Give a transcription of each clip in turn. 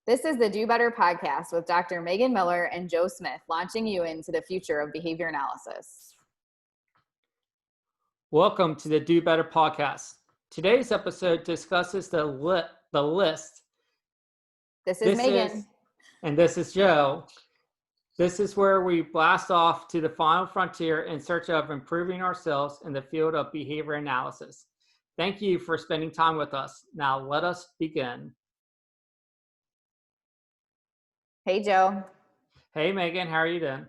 This is the Do Better podcast with Dr. Megan Miller and Joe Smith, launching you into the future of behavior analysis. Welcome to the Do Better podcast. Today's episode discusses the list. This is Megan. And this is Joe. This is where we blast off to the final frontier in search of improving ourselves in the field of behavior analysis. Thank you for spending time with us. Now let us begin. Hey, Joe. Hey, Megan. How are you doing?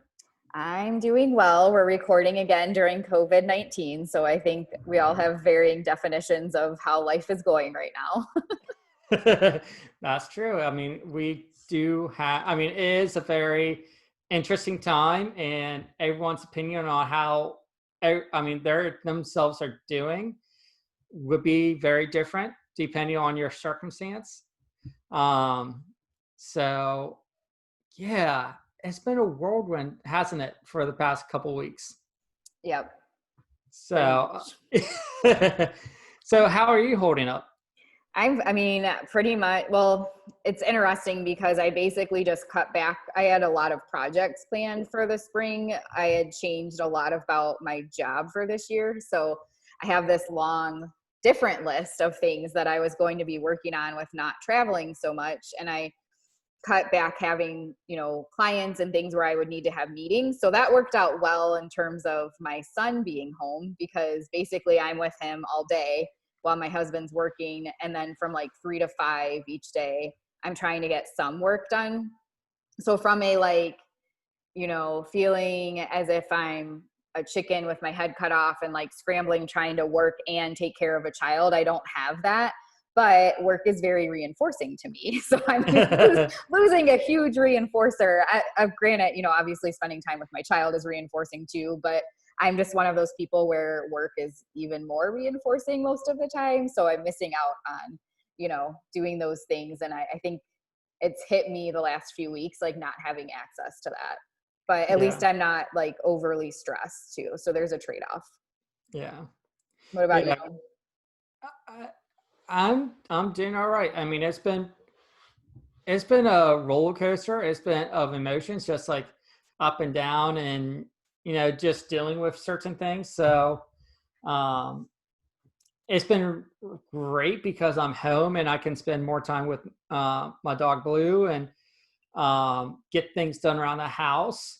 I'm doing well. We're recording again during COVID-19, so I think we all have varying definitions of how life is going right now. That's true. I mean, it is a very interesting time, and everyone's opinion on how, they themselves are doing would be very different depending on your circumstance. Yeah, it's been a whirlwind, hasn't it, for the past couple of weeks? Yep. So, so how are you holding up? Pretty much. Well, it's interesting because I basically just cut back. I had a lot of projects planned for the spring. I had changed a lot about my job for this year. So I have this long, different list of things that I was going to be working on with not traveling so much. And I cut back having, clients and things where I would need to have meetings. So that worked out well in terms of my son being home, because basically I'm with him all day while my husband's working. And then from like 3 to 5 each day, I'm trying to get some work done. So from a feeling as if I'm a chicken with my head cut off and like scrambling, trying to work and take care of a child, I don't have that. But work is very reinforcing to me. So I'm losing a huge reinforcer. Granted, obviously spending time with my child is reinforcing too, but I'm just one of those people where work is even more reinforcing most of the time. So I'm missing out on, doing those things. And I think it's hit me the last few weeks, like not having access to that. But at least I'm not like overly stressed too. So there's a trade-off. Yeah. What about you? I'm doing all right. I mean, it's been a roller coaster. It's been of emotions, just like up and down, and just dealing with certain things. So it's been great because I'm home and I can spend more time with my dog Blue and get things done around the house.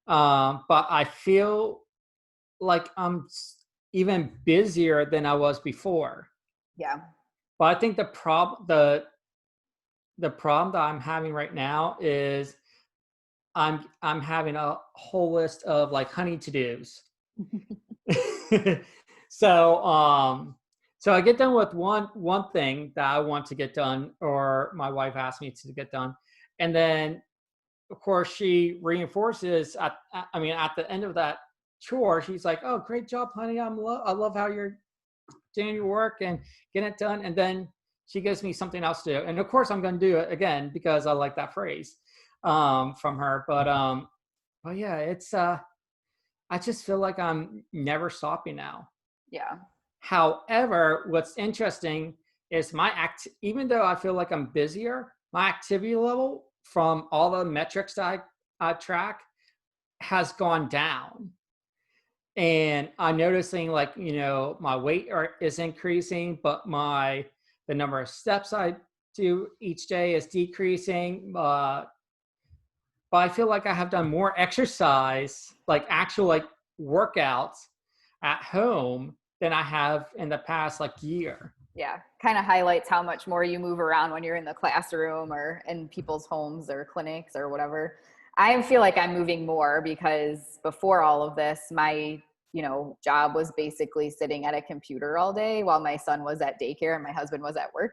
But I feel like I'm even busier than I was before. Yeah. But I think the problem that I'm having right now is I'm having a whole list of like honey to-dos. So I get done with one thing that I want to get done, or my wife asked me to get done, and then of course she reinforces at the end of that chore, she's like, "Oh, great job, honey! I love how you're doing your work and getting it done." And then she gives me something else to do, and of course I'm going to do it again because I like that phrase from her. But yeah, it's I just feel like I'm never stopping now. Yeah. However, what's interesting is even though I feel like I'm busier, my activity level from all the metrics that I track has gone down. And I'm noticing my weight is increasing, but the number of steps I do each day is decreasing. But I feel like I have done more exercise, like actual workouts at home than I have in the past year. Yeah, kind of highlights how much more you move around when you're in the classroom or in people's homes or clinics or whatever. I feel like I'm moving more because before all of this, my job was basically sitting at a computer all day while my son was at daycare and my husband was at work.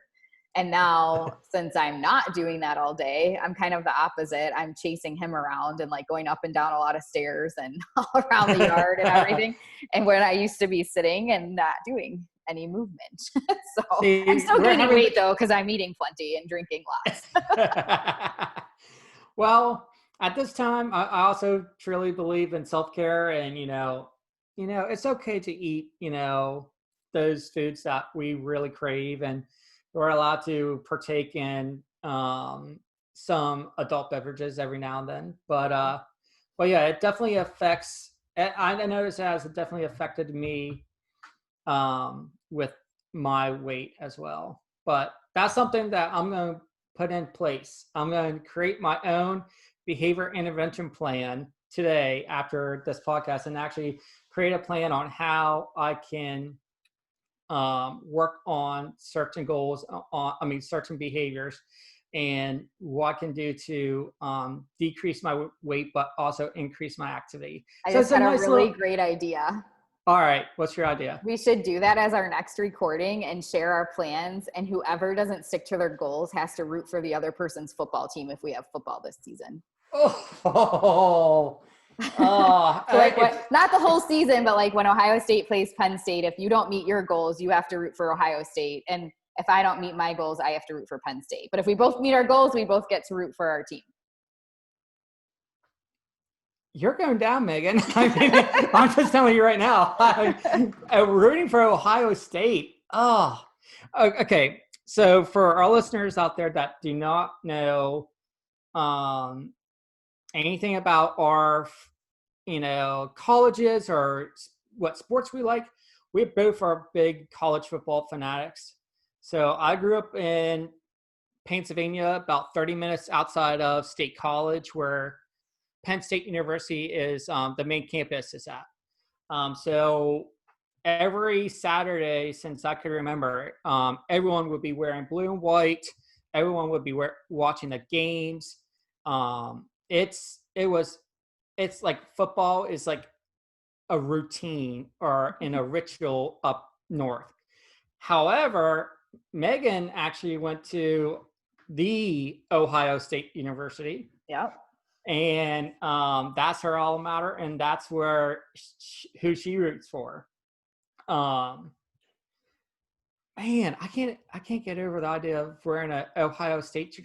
And now, since I'm not doing that all day, I'm kind of the opposite. I'm chasing him around and like going up and down a lot of stairs and all around the yard and everything. And when I used to be sitting and not doing any movement. So I'm still gaining weight though, because I'm eating plenty and drinking lots. Well, at this time, I also truly believe in self-care, and it's okay to eat those foods that we really crave, and we're allowed to partake in some adult beverages every now and then. But yeah, it definitely affects. I noticed it has definitely affected me with my weight as well. But that's something that I'm going to put in place. I'm going to create my own behavior intervention plan today after this podcast, and actually create a plan on how I can work on certain goals, certain behaviors, and what I can do to decrease my weight, but also increase my activity. I So just it's a had a nice really little. great idea. All right, what's your idea? We should do that as our next recording and share our plans. And whoever doesn't stick to their goals has to root for the other person's football team if we have football this season. Oh, So like not the whole season, but like when Ohio State plays Penn State, if you don't meet your goals, you have to root for Ohio State. And if I don't meet my goals, I have to root for Penn State. But if we both meet our goals, we both get to root for our team. You're going down, Megan. I mean, I'm just telling you right now. I'm rooting for Ohio State. Oh, okay. So for our listeners out there that do not know anything about our, colleges or what sports we like, we both are big college football fanatics. So I grew up in Pennsylvania, about 30 minutes outside of State College, where Penn State University is the main campus is at. So every Saturday since I could remember, everyone would be wearing blue and white. Everyone would be watching the games. It's like football is like a routine or in a ritual up north. However, Megan actually went to the Ohio State University. Yep. And that's her alma mater, and that's who she roots for. Man, I can't get over the idea of wearing an Ohio State.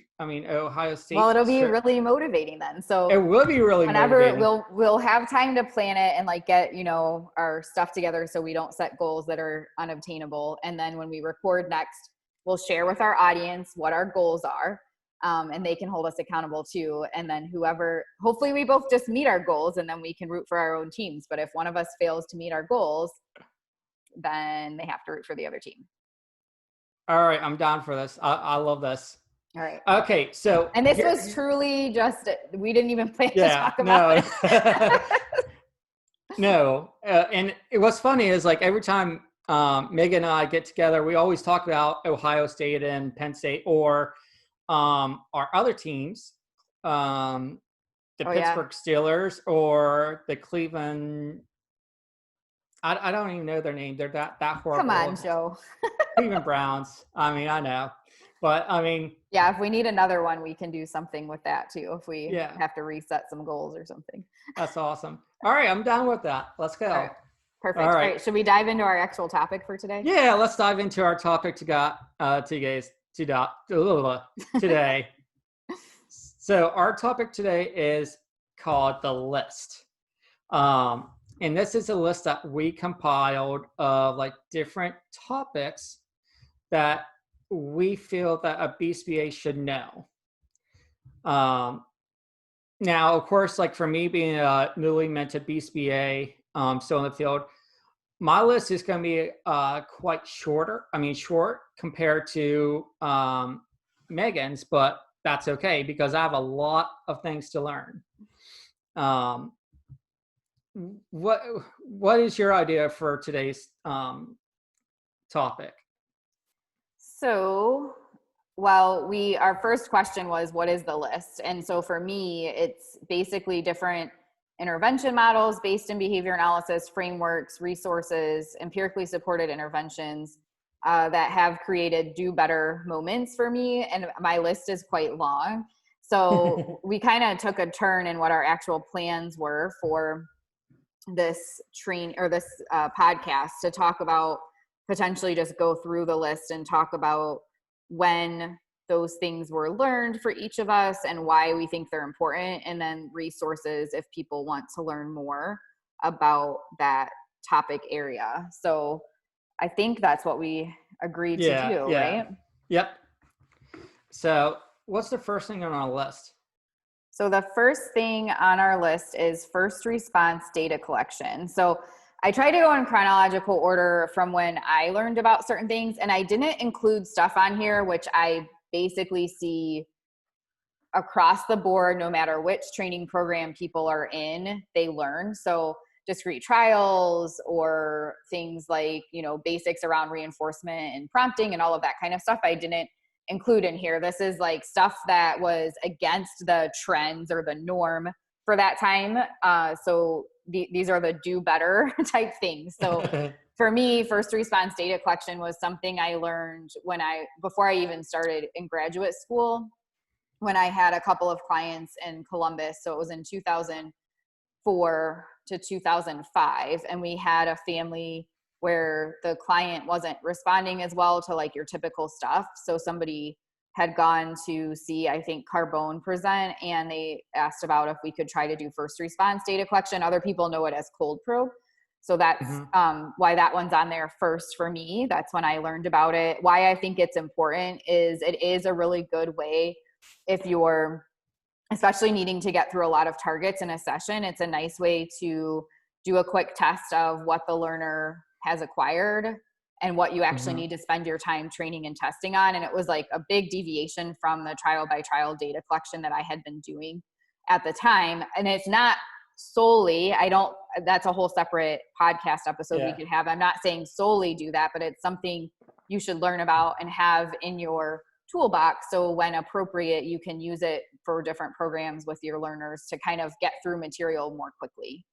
Well, it'll be really motivating then. So it will be really whenever motivating. we'll have time to plan it and like get our stuff together so we don't set goals that are unobtainable. And then when we record next, we'll share with our audience what our goals are. And they can hold us accountable too. And then hopefully we both just meet our goals and then we can root for our own teams. But if one of us fails to meet our goals, then they have to root for the other team. All right, I'm down for this. I love this. All right. Okay, so and this was truly just we didn't even plan to talk about it. No, and what's funny is like every time Megan and I get together, we always talk about Ohio State and Penn State or our other teams, the Pittsburgh Steelers or the Cleveland. I don't even know their name. They're that horrible. Come on, Joe. Cleveland Browns. I mean, I know, but I mean. Yeah, if we need another one, we can do something with that too. If we have to reset some goals or something. That's awesome. All right, I'm down with that. Let's go. All right. Perfect. All right. Should we dive into our actual topic for today? Yeah, let's dive into our topic today. So our topic today is called the list. And this is a list that we compiled of like different topics that we feel that a BCBA should know. Now, of course, like for me being a newly minted BCBA, still in the field, my list is going to be quite short compared to Megan's, but that's okay because I have a lot of things to learn. What is your idea for today's topic? So, our first question was, what is the list? And so for me, it's basically different intervention models based in behavior analysis, frameworks, resources, empirically supported interventions that have created do better moments for me. And my list is quite long. So we kind of took a turn in what our actual plans were for this podcast to talk about, potentially just go through the list and talk about when those things were learned for each of us and why we think they're important, and then resources if people want to learn more about that topic area. So I think that's what we agreed to do, right? Yep. So what's the first thing on our list? So the first thing on our list is first response data collection. So I try to go in chronological order from when I learned about certain things, and I didn't include stuff on here, which I basically see across the board, no matter which training program people are in, they learn. So discrete trials or things like, basics around reinforcement and prompting and all of that kind of stuff, I didn't include in here. This is like stuff that was against the trends or the norm for that time. So these are the do better type things. So for me, first response data collection was something I learned before I even started in graduate school, when I had a couple of clients in Columbus. So it was in 2004 to 2005. And we had a family where the client wasn't responding as well to like your typical stuff. So somebody had gone to see, I think, Carbone present, and they asked about if we could try to do first response data collection. Other people know it as cold probe. So that's why that one's on there first for me. That's when I learned about it. Why I think it's important is it is a really good way if you're especially needing to get through a lot of targets in a session. It's a nice way to do a quick test of what the learner has acquired and what you actually need to spend your time training and testing on. And it was like a big deviation from the trial by trial data collection that I had been doing at the time. And it's not solely, that's a whole separate podcast episode we could have. I'm not saying solely do that, but it's something you should learn about and have in your toolbox, so when appropriate, you can use it for different programs with your learners to kind of get through material more quickly.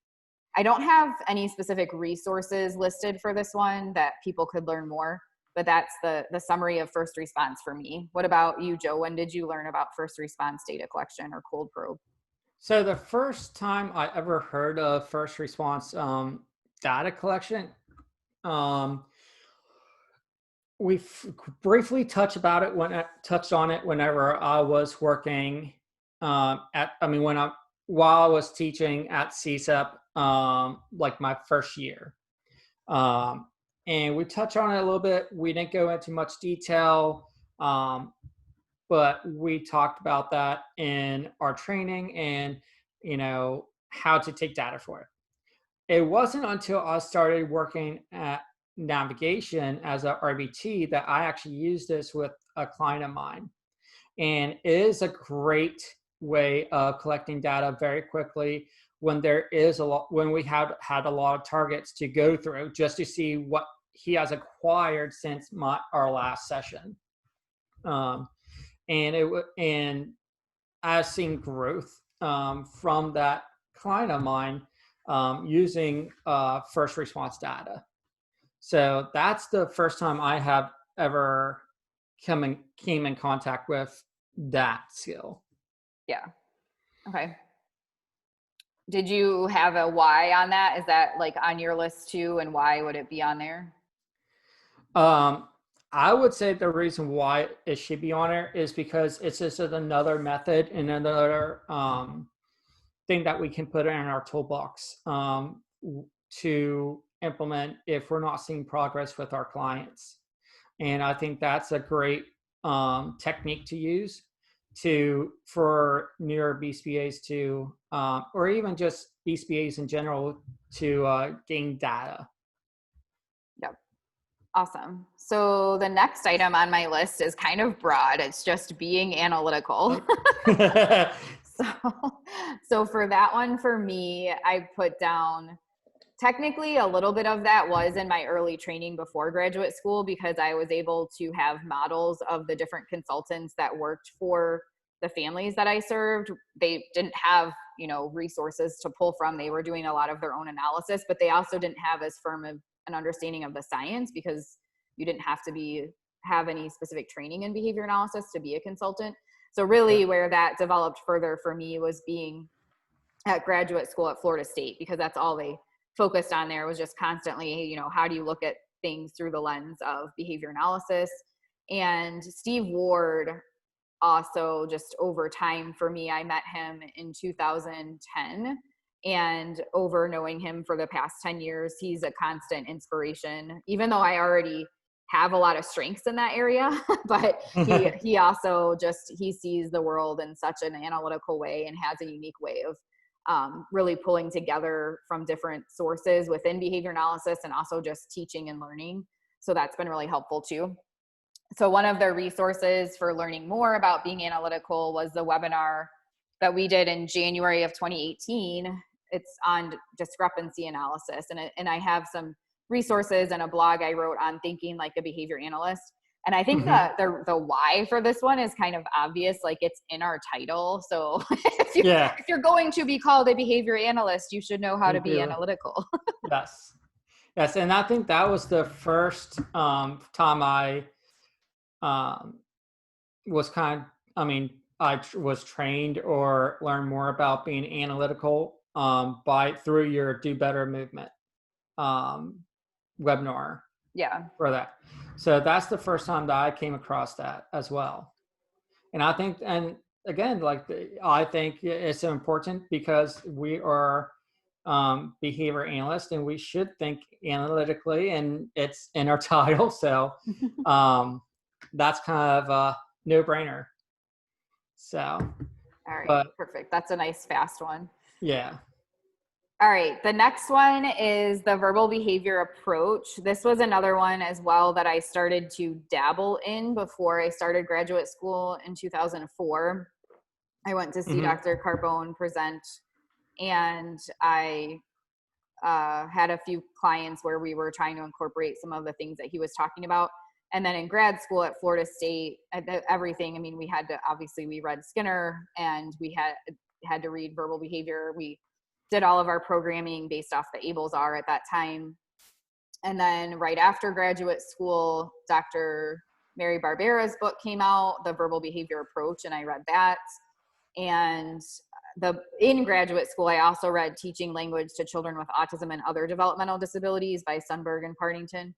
I don't have any specific resources listed for this one that people could learn more, but that's the summary of first response for me. What about you, Joe? When did you learn about first response data collection or cold probe? So the first time I ever heard of first response data collection, um, we briefly touched on it whenever I was working while I was teaching at CSEP, like my first year. And we touched on it a little bit. We didn't go into much detail, but we talked about that in our training and, how to take data for it. It wasn't until I started working at navigation as a RBT that I actually used this with a client of mine. And it is a great way of collecting data very quickly when we have had a lot of targets to go through just to see what he has acquired since our last session. And I've seen growth from that client of mine using first response data. So that's the first time I have ever came in contact with that skill. Yeah. Okay. Did you have a why on that? Is that like on your list too? And why would it be on there? I would say the reason why it should be on there is because it's just another method and another thing that we can put in our toolbox to implement if we're not seeing progress with our clients. And I think that's a great technique to use for newer BSBAs to, or even just BSBAs in general, to gain data. Yep. Awesome. So the next item on my list is kind of broad. It's just being analytical. So for that one, for me, I put down, technically a little bit of that was in my early training before graduate school, because I was able to have models of the different consultants that worked for the families that I served. They didn't have, resources to pull from. They were doing a lot of their own analysis, but they also didn't have as firm of an understanding of the science, because you didn't have to have any specific training in behavior analysis to be a consultant. So really where that developed further for me was being at graduate school at Florida State, because that's all they focused on there, was just constantly, how do you look at things through the lens of behavior analysis. And Steve Ward also, just over time for me, I met him in 2010, and over knowing him for the past 10 years, he's a constant inspiration. Even though I already have a lot of strengths in that area, but he also he sees the world in such an analytical way and has a unique way of really pulling together from different sources within behavior analysis and also just teaching and learning. So that's been really helpful too. So one of their resources for learning more about being analytical was the webinar that we did in January of 2018. It's on discrepancy analysis. And I have some resources and a blog I wrote on thinking like a behavior analyst. And I think the why for this one is kind of obvious, like it's in our title. So if you're going to be called a behavior analyst, you should know how to be analytical. Yes. Yes. And I think that was the first time I was I was trained or learned more about being analytical through your Do Better movement webinar. Yeah. For that. So that's the first time that I came across that as well. And I think, and again, I think it's important because we are behavior analysts and we should think analytically, and it's in our title. So that's kind of a no-brainer. So. All right, perfect. That's a nice fast one. Yeah. All right, the next one is the verbal behavior approach. This was another one as well that I started to dabble in before I started graduate school in 2004. I went to see Dr. Carbone present, and I had a few clients where we were trying to incorporate some of the things that he was talking about. And then in grad school at Florida State, everything, I mean, we read Skinner, and we had to read verbal behavior. We did all of our programming based off the ABLES-R at that time. And then right after graduate school, Dr. Mary Barbera's book came out, The Verbal Behavior Approach, and I read that. And in graduate school, I also read Teaching Language to Children with Autism and Other Developmental Disabilities by Sundberg and Partington.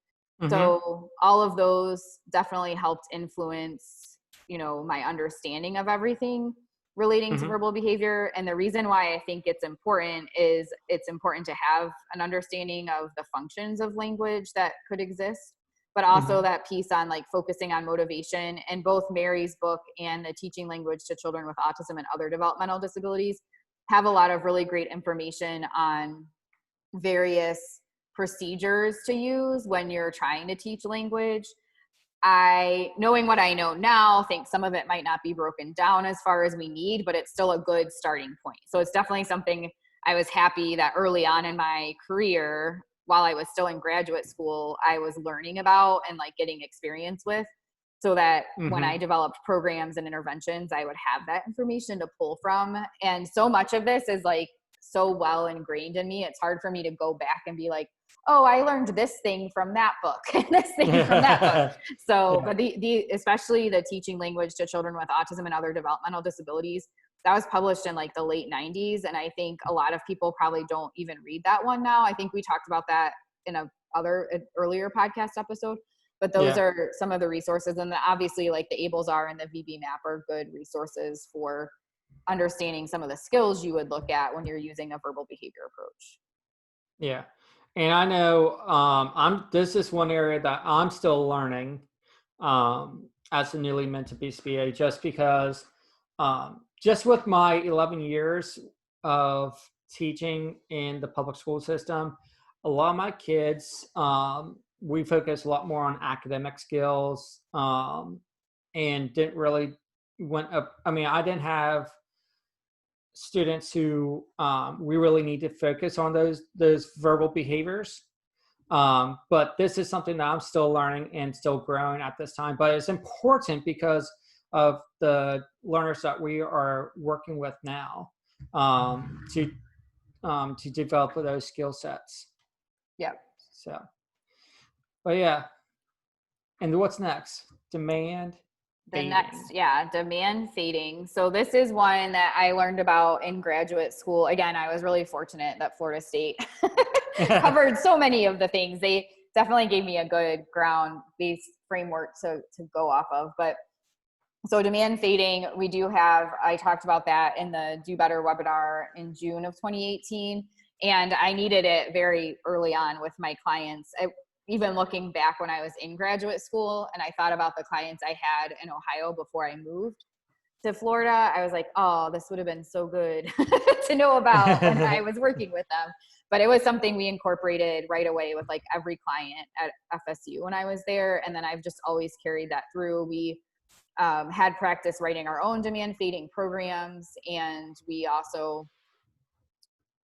So all of those definitely helped influence, my understanding of everything relating to verbal behavior. And the reason why I think it's important is it's important to have an understanding of the functions of language that could exist, but also that piece on like focusing on motivation. And both Mary's book and the Teaching Language to Children with Autism and Other Developmental Disabilities have a lot of really great information on various procedures to use when you're trying to teach language. Knowing what I know now, think some of it might not be broken down as far as we need, but it's still a good starting point. So it's definitely something I was happy that early on in my career, while I was still in graduate school, I was learning about and like getting experience with, so that when I developed programs and interventions, I would have that information to pull from. And so much of this is like so well ingrained in me. It's hard for me to go back and be like, oh, I learned this thing from that book and this thing from that book. So, but especially the Teaching Language to Children with Autism and Other Developmental Disabilities, that was published in like the late 90s. And I think a lot of people probably don't even read that one now. I think we talked about that in an earlier podcast episode, but those are some of the resources. And obviously like the ABLES-R and the VB map are good resources for understanding some of the skills you would look at when you're using a verbal behavior approach. Yeah. And I know this is one area that I'm still learning as a newly minted BCBA, just because just with my 11 years of teaching in the public school system, a lot of my kids, we focus a lot more on academic skills and didn't really I didn't have students who we really need to focus on those verbal behaviors. But this is something that I'm still learning and still growing at this time. But it's important because of the learners that we are working with now to develop those skill sets. Yeah. So, but yeah. And what's next? Demand fading. So this is one that I learned about in graduate school. Again, I was really fortunate that Florida State covered so many of the things. They definitely gave me a good ground-based framework to go off of. But so demand fading, I talked about that in the Do Better webinar in June of 2018. And I needed it very early on with my clients. even looking back when I was in graduate school and I thought about the clients I had in Ohio before I moved to Florida, I was like, oh, this would have been so good to know about when I was working with them. But it was something we incorporated right away with like every client at FSU when I was there. And then I've just always carried that through. We had practice writing our own demand feeding programs. And we also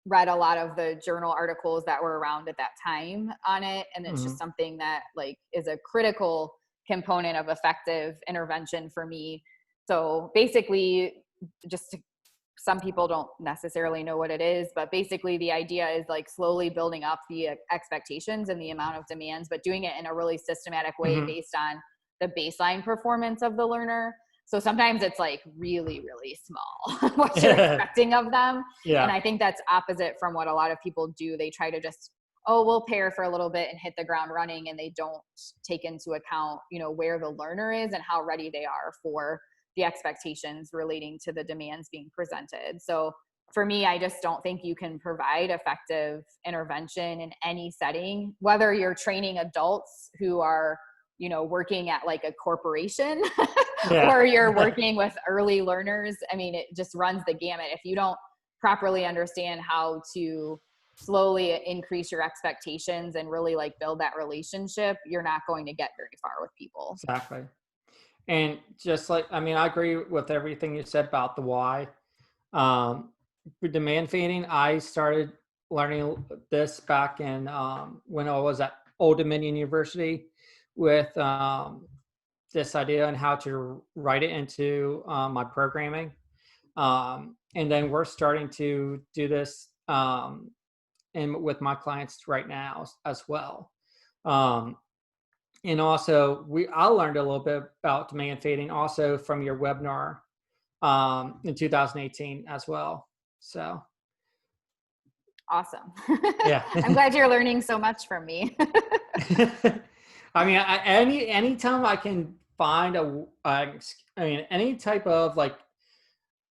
read a lot of the journal articles that were around at that time on it. And it's just Mhm. something that like is a critical component of effective intervention for me. So basically, just to, some people don't necessarily know what it is, but basically the idea is like slowly building up the expectations and the amount of demands, but doing it in a really systematic way Mhm. based on the baseline performance of the learner. So sometimes it's like really, really small what you're expecting of them. And Yeah. I think that's opposite from what a lot of people do. They try to just, oh, we'll pair for a little bit and hit the ground running. And they don't take into account, you know, where the learner is and how ready they are for the expectations relating to the demands being presented. So for me, I just don't think you can provide effective intervention in any setting, whether you're training adults who are, you know, working at like a corporation Yeah. or you're working with early learners. I mean, it just runs the gamut. If you don't properly understand how to slowly increase your expectations and really like build that relationship, you're not going to get very far with people. Exactly. And just like, I mean, I agree with everything you said about the why. With demand feeding, I started learning this back in when I was at Old Dominion University with this idea and how to write it into my programming. And then we're starting to do this and with my clients right now as well. Um, and also, I learned a little bit about demand fading also from your webinar in 2018 as well. So Awesome. yeah. I'm glad you're learning so much from me. I mean, anytime I can find I mean, any type of like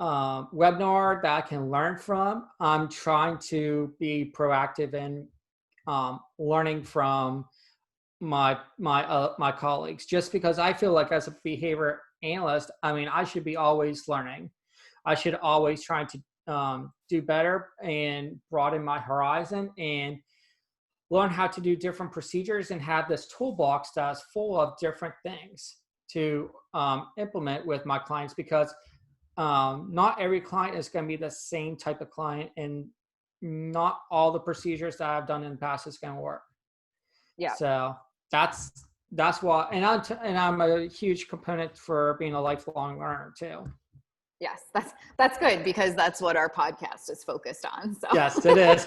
webinar that I can learn from, I'm trying to be proactive in learning from my colleagues, just because I feel like as a behavior analyst, I mean, I should be always learning. I should always try to do better and broaden my horizon and learn how to do different procedures and have this toolbox that's full of different things to implement with my clients, because not every client is going to be the same type of client, and not all the procedures that I've done in the past is going to work. Yeah. So that's why, and I'm a huge component for being a lifelong learner too. Yes, that's good because that's what our podcast is focused on. So Yes, it is.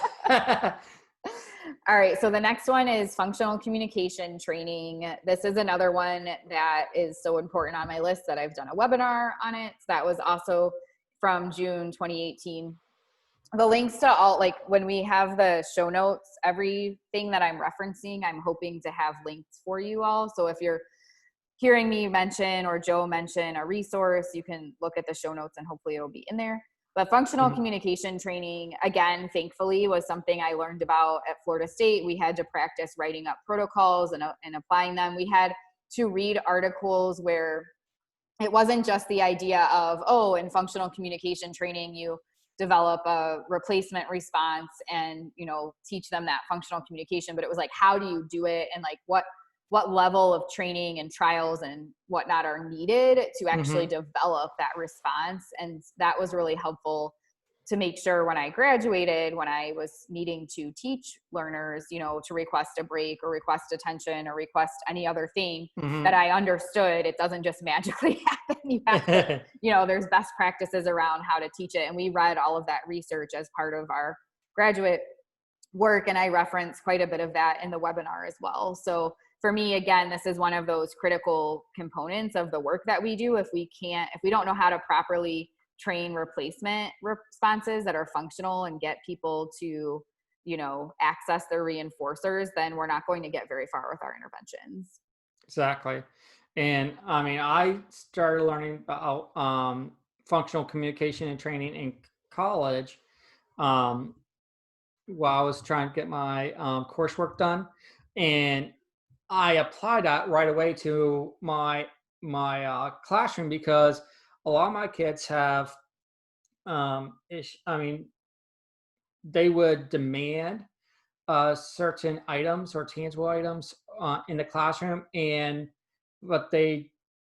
all right, so the next one is functional communication training. This is another one that is so important on my list that I've done a webinar on it. So that was also from June 2018. The links to all, like when we have the show notes, everything that I'm referencing, I'm hoping to have links for you all. So if you're hearing me mention or Joe mention a resource, you can look at the show notes and hopefully it'll be in there. But functional Mhm. communication training, again, thankfully, was something I learned about at Florida State. We had to practice writing up protocols and applying them. We had to read articles where it wasn't just the idea of, oh, in functional communication training, you develop a replacement response and, you know, teach them that functional communication, but it was like, how do you do it? And like, what level of training and trials and whatnot are needed to actually Mhm. develop that response. And that was really helpful to make sure when I graduated, when I was needing to teach learners, you know, to request a break or request attention or request any other thing, that Mhm. I understood it doesn't just magically happen. You have to, you know, there's best practices around how to teach it. And we read all of that research as part of our graduate work. And I reference quite a bit of that in the webinar as well. So for me, again, this is one of those critical components of the work that we do. If we don't know how to properly train replacement responses that are functional and get people to, you know, access their reinforcers, then we're not going to get very far with our interventions. Exactly. And I mean, I started learning about functional communication and training in college um, while I was trying to get my coursework done. And I applied that right away to my classroom, because a lot of my kids have I mean, they would demand certain items or tangible items in the classroom, and but they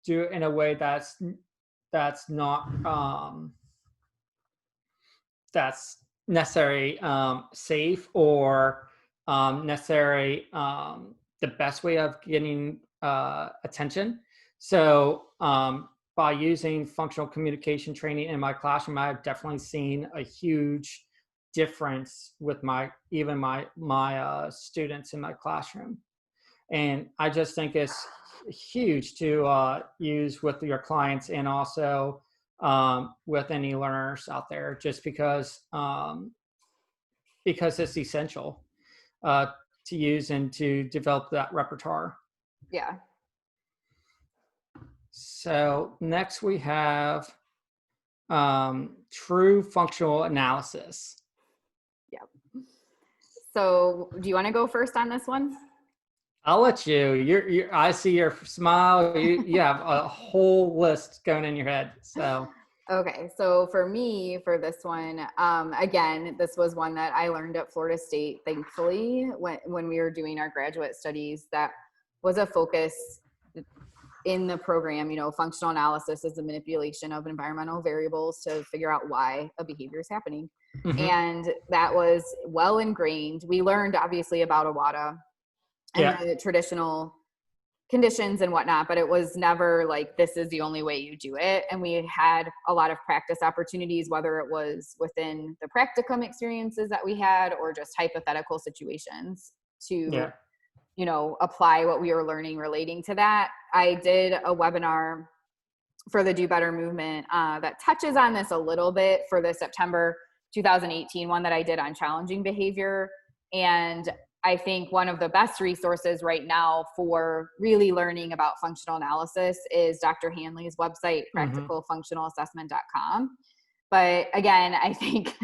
do it in a way that's not that's necessary safe, or necessary the best way of getting attention. So by using functional communication training in my classroom, I've definitely seen a huge difference with my students in my classroom. And I just think it's huge to use with your clients, and also with any learners out there, just because it's essential uh, to use and to develop that repertoire. Yeah. So next we have true functional analysis. Yep. So do you want to go first on this one? I'll let you. I see your smile. You have a whole list going in your head. So Okay, so for me, for this one, again, this was one that I learned at Florida State, thankfully, when we were doing our graduate studies. That was a focus in the program. You know, functional analysis is the manipulation of environmental variables to figure out why a behavior is happening. And that was well ingrained. We learned obviously about AWADA and the traditional conditions and whatnot, but it was never like, this is the only way you do it. And we had a lot of practice opportunities, whether it was within the practicum experiences that we had, or just hypothetical situations to, you know, apply what we were learning relating to that. I did a webinar for the Do Better movement that touches on this a little bit for the September 2018 one that I did on challenging behavior. And I think one of the best resources right now for really learning about functional analysis is Dr. Hanley's website, practicalfunctionalassessment.com. But again, I think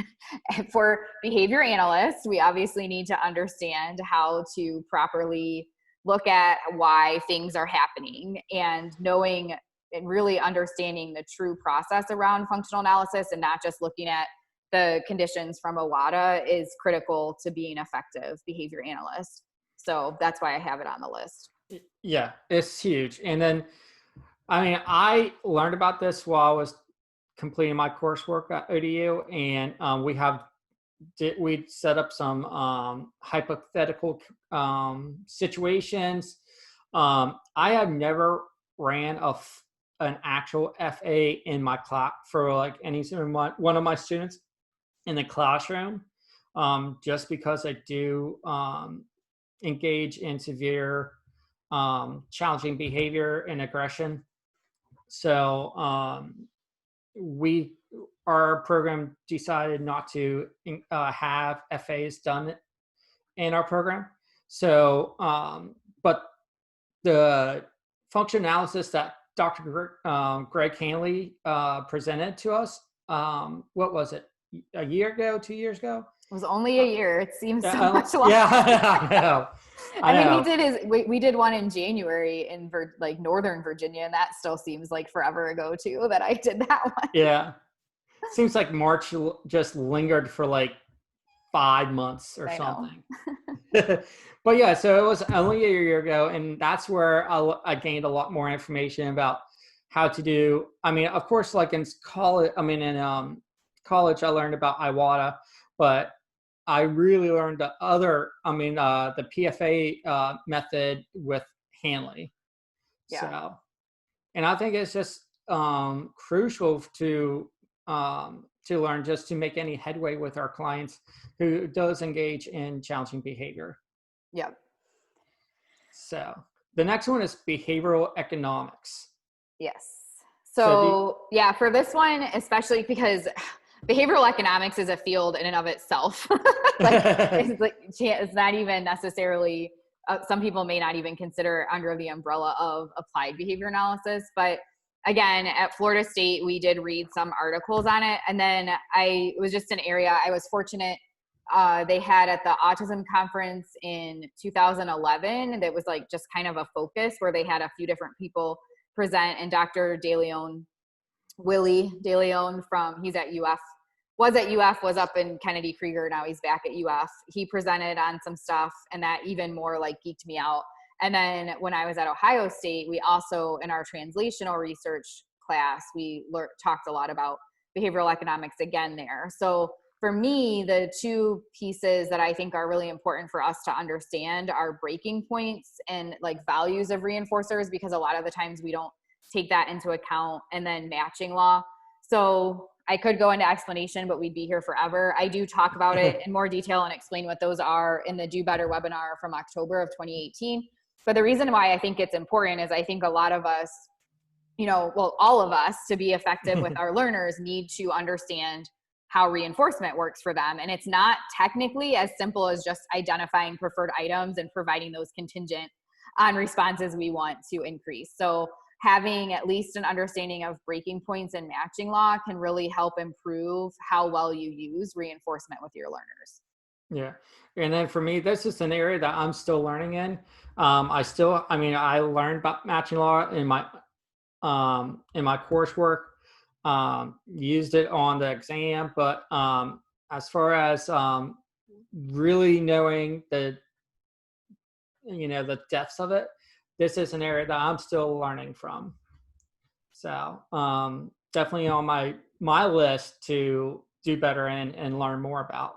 for behavior analysts, we obviously need to understand how to properly look at why things are happening, and knowing and really understanding the true process around functional analysis, and not just looking at the conditions from AWADA, is critical to being an effective behavior analyst. So that's why I have it on the list. Yeah, it's huge. And then, I mean, I learned about this while I was completing my coursework at ODU, and we set up some hypothetical situations. I have never ran an actual FA in my class for like one of my students in the classroom, just because I do engage in severe challenging behavior and aggression. So our program decided not to have FAs done in our program. So, but the function analysis that Dr. Greg Hanley presented to us, what was it, a year ago, 2 years ago? It was only a year. It seems so much longer. Yeah, I know. I mean, we did one in January in like Northern Virginia, and that still seems like forever ago too that I did that one. Yeah. Seems like March just lingered for like 5 months or something. But yeah, so it was only a year ago, and that's where I gained a lot more information about how to do. I mean, of course, like in college, college, I learned about IWADA, but I really learned the PFA method with Hanley. Yeah. So, and I think it's just crucial to learn, just to make any headway with our clients who does engage in challenging behavior. Yep. So the next one is behavioral economics. Yes. So yeah, for this one, especially because behavioral economics is a field in and of itself. It's not even necessarily, some people may not even consider under the umbrella of applied behavior analysis. But again, at Florida State, we did read some articles on it. And then it was just an area I was fortunate they had at the autism conference in 2011 that was like just kind of a focus where they had a few different people present, and Dr. DeLeon, Willie DeLeon he's at UF, was up in Kennedy Krieger, now he's back at UF. He presented on some stuff, and that even more like geeked me out. And then when I was at Ohio State, we also, in our translational research class, we talked a lot about behavioral economics again there. So for me, the two pieces that I think are really important for us to understand are breaking points and like values of reinforcers, because a lot of the times we don't take that into account, and then matching law. So I could go into explanation, but we'd be here forever. I do talk about it in more detail and explain what those are in the Do Better webinar from October of 2018. But the reason why I think it's important is I think a lot of us, all of us, to be effective with our learners, need to understand how reinforcement works for them. And it's not technically as simple as just identifying preferred items and providing those contingent on responses we want to increase. So having at least an understanding of breaking points and matching law can really help improve how well you use reinforcement with your learners. Yeah. And then for me, this is an area that I'm still learning in. I learned about matching law in my coursework, used it on the exam, but as far as really knowing the depths of it, this is an area that I'm still learning from. So definitely on my list to do better and learn more about.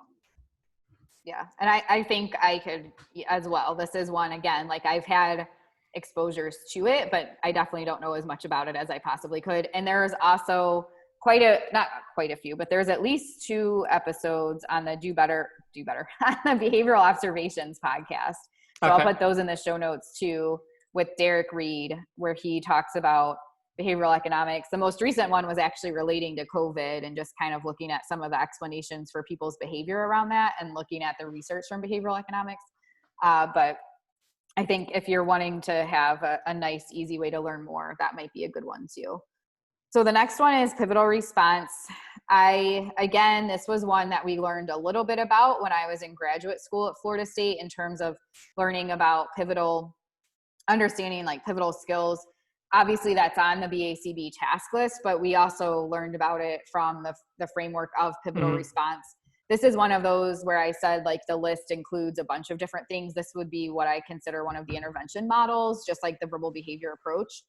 Yeah. And I think I could as well. This is one, again, like I've had exposures to it, but I definitely don't know as much about it as I possibly could. And there's also not quite a few, but there's at least 2 episodes on the Do Better on the Behavioral Observations podcast. So okay. I'll put those in the show notes too, with Derek Reed, where he talks about behavioral economics. The most recent one was actually relating to COVID and just kind of looking at some of the explanations for people's behavior around that and looking at the research from behavioral economics. But I think if you're wanting to have a nice, easy way to learn more, that might be a good one too. So the next one is pivotal response. This was one that we learned a little bit about when I was in graduate school at Florida State, in terms of learning about understanding like pivotal skills. Obviously that's on the BACB task list, but we also learned about it from the framework of pivotal response. This is one of those where I said like the list includes a bunch of different things. This would be what I consider one of the intervention models, just like the verbal behavior approach.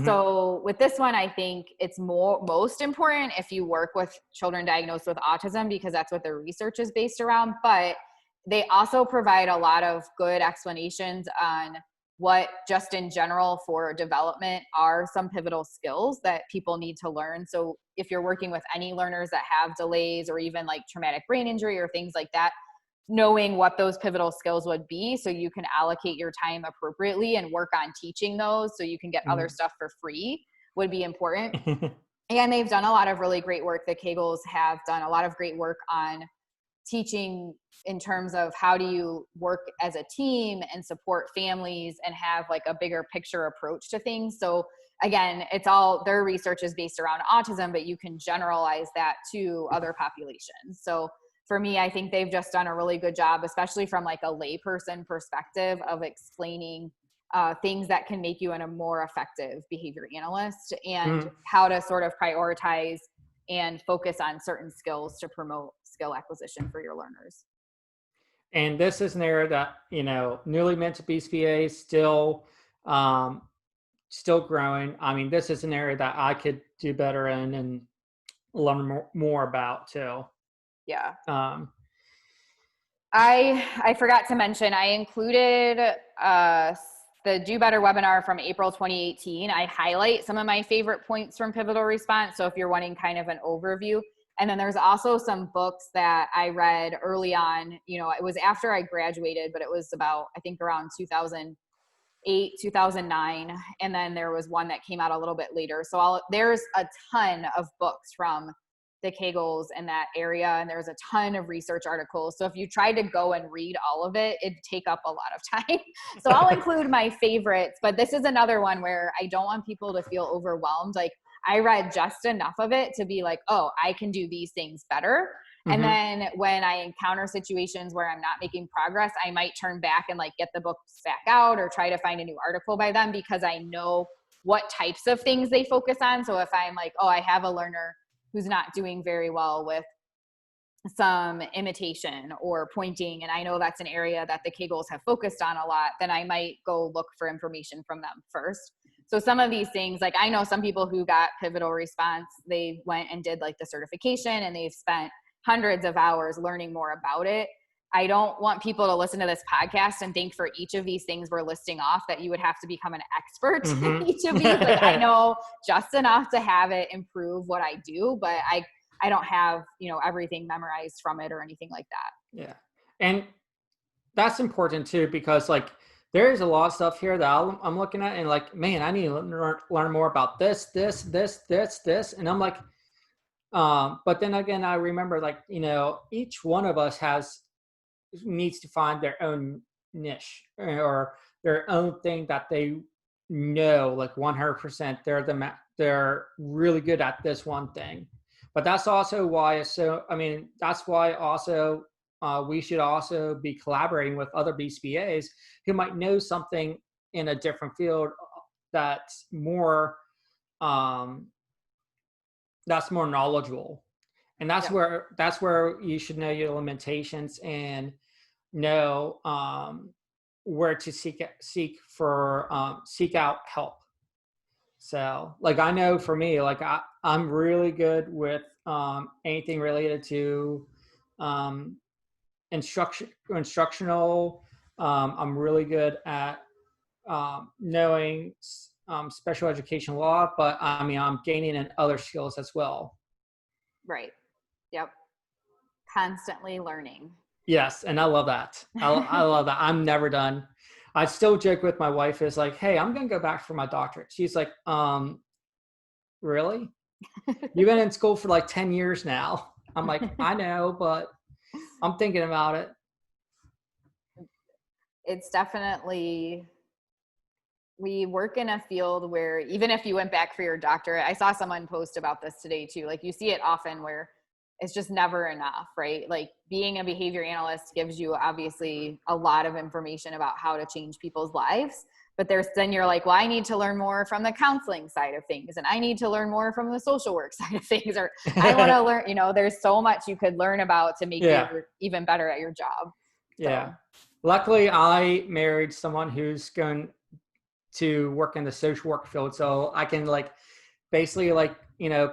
So with this one, I think it's most important if you work with children diagnosed with autism, because that's what their research is based around. But they also provide a lot of good explanations on what just in general for development are some pivotal skills that people need to learn. So if you're working with any learners that have delays or even like traumatic brain injury or things like that, knowing what those pivotal skills would be so you can allocate your time appropriately and work on teaching those so you can get other stuff for free would be important. And they've done a lot of really great work. The Kegels have done a lot of great work on teaching in terms of how do you work as a team and support families and have like a bigger picture approach to things. So again, their research is based around autism, but you can generalize that to other populations. So for me, I think they've just done a really good job, especially from like a layperson perspective, of explaining things that can make you a more effective behavior analyst, and how to sort of prioritize and focus on certain skills to promote skill acquisition for your learners. And this is an area that, newly minted BCBA is still growing. I mean, this is an area that I could do better in and learn more about too. Yeah. I forgot to mention, I included the Do Better webinar from April 2018. I highlight some of my favorite points from pivotal response. So if you're wanting kind of an overview, and then there's also some books that I read early on, it was after I graduated, but it was about, I think around 2008, 2009. And then there was one that came out a little bit later. So there's a ton of books from the Kegels in that area, and there's a ton of research articles. So if you tried to go and read all of it, it'd take up a lot of time. So I'll include my favorites, but this is another one where I don't want people to feel overwhelmed. Like I read just enough of it to be like, oh, I can do these things better. And Mm-hmm. then when I encounter situations where I'm not making progress, I might turn back and like get the books back out or try to find a new article by them, because I know what types of things they focus on. So if I'm like, oh, I have a learner who's not doing very well with some imitation or pointing, and I know that's an area that the Kegels have focused on a lot, then I might go look for information from them first. So some of these things, like I know some people who got pivotal response, they went and did like the certification and they've spent hundreds of hours learning more about it. I don't want people to listen to this podcast and think for each of these things we're listing off that you would have to become an expert in each of these. Like I know just enough to have it improve what I do, but I don't have, everything memorized from it or anything like that. Yeah. And that's important too, because like there's a lot of stuff here that I'm looking at and like, man, I need to learn more about this. And I'm like, but then again, I remember like, each one of us needs to find their own niche or their own thing that they know, like 100%, they're really good at this one thing. But that's also why that's why also we should also be collaborating with other BCBAs who might know something in a different field that's more knowledgeable. And that's where you should know your limitations and know where to seek out help. So like I know for me, like I'm really good with anything related to instructional. I'm really good at knowing special education law, but I mean I'm gaining in other skills as well. Right. Yep. Constantly learning. Yes, and I love that. I love that. I'm never done. I still joke with my wife is like, hey, I'm going to go back for my doctorate. She's like, really? You've been in school for like 10 years now. I'm like, I know, but I'm thinking about it. It's definitely, we work in a field where even if you went back for your doctorate, I saw someone post about this today too. Like you see it often where it's just never enough, right? Like being a behavior analyst gives you obviously a lot of information about how to change people's lives. But then you're like, well, I need to learn more from the counseling side of things. And I need to learn more from the social work side of things. Or I want to learn, there's so much you could learn about to make you even better at your job. Yeah. So. Luckily, I married someone who's going to work in the social work field. So I can like basically like,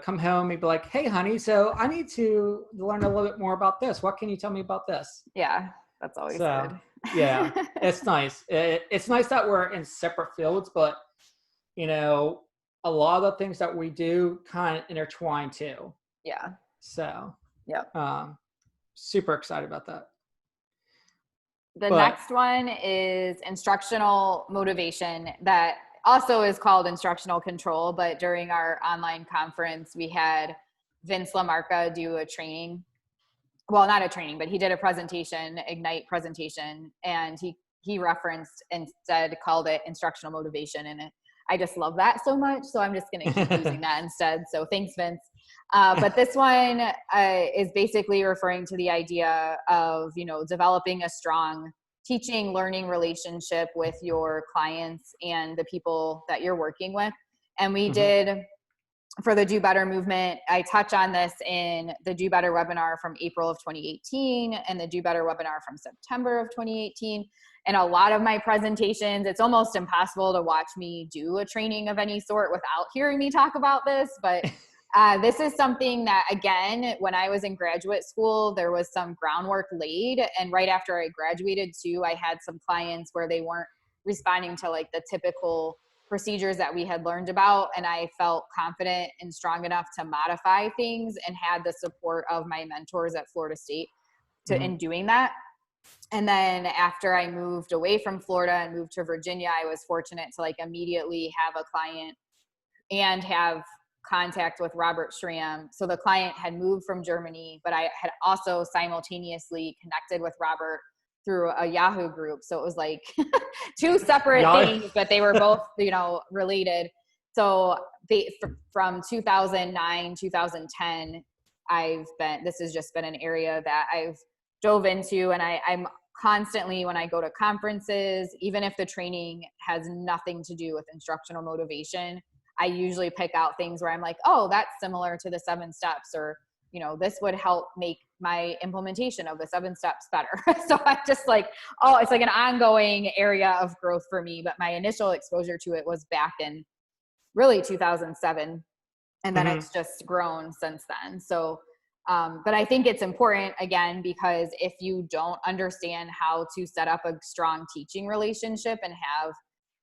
come home and be like, hey, honey, so I need to learn a little bit more about this. What can you tell me about this? Yeah, that's always good. Yeah, it's nice. It's nice that we're in separate fields, but, a lot of the things that we do kind of intertwine too. Yeah. So, yep. Super excited about that. Next one is instructional motivation, that also is called instructional control. But during our online conference, we had Vince LaMarca do a training. Well, not a training, but he did a presentation, Ignite presentation, and he referenced called it instructional motivation. And I just love that so much. So I'm just going to keep using that instead. So thanks, Vince. But this one is basically referring to the idea of, developing a strong teaching learning relationship with your clients and the people that you're working with. And we did, for the Do Better movement, I touch on this in the Do Better webinar from April of 2018 and the Do Better webinar from September of 2018. And a lot of my presentations, it's almost impossible to watch me do a training of any sort without hearing me talk about this. But this is something that, again, when I was in graduate school, there was some groundwork laid. And right after I graduated too, I had some clients where they weren't responding to like the typical procedures that we had learned about. And I felt confident and strong enough to modify things and had the support of my mentors at Florida State in doing that. And then after I moved away from Florida and moved to Virginia, I was fortunate to like immediately have a client and have contact with Robert Sram. So the client had moved from Germany, but I had also simultaneously connected with Robert through a Yahoo group. So it was like two separate things, but they were both, related. So from 2009, 2010, this has just been an area that I've dove into, and I'm constantly, when I go to conferences, even if the training has nothing to do with instructional motivation, I usually pick out things where I'm like, oh, that's similar to the 7 steps, or, you know, this would help make my implementation of the 7 steps better. So I'm just like, oh, it's like an ongoing area of growth for me. But my initial exposure to it was back in really 2007. And then Mm-hmm. it's just grown since then. So, but I think it's important, again, because if you don't understand how to set up a strong teaching relationship and have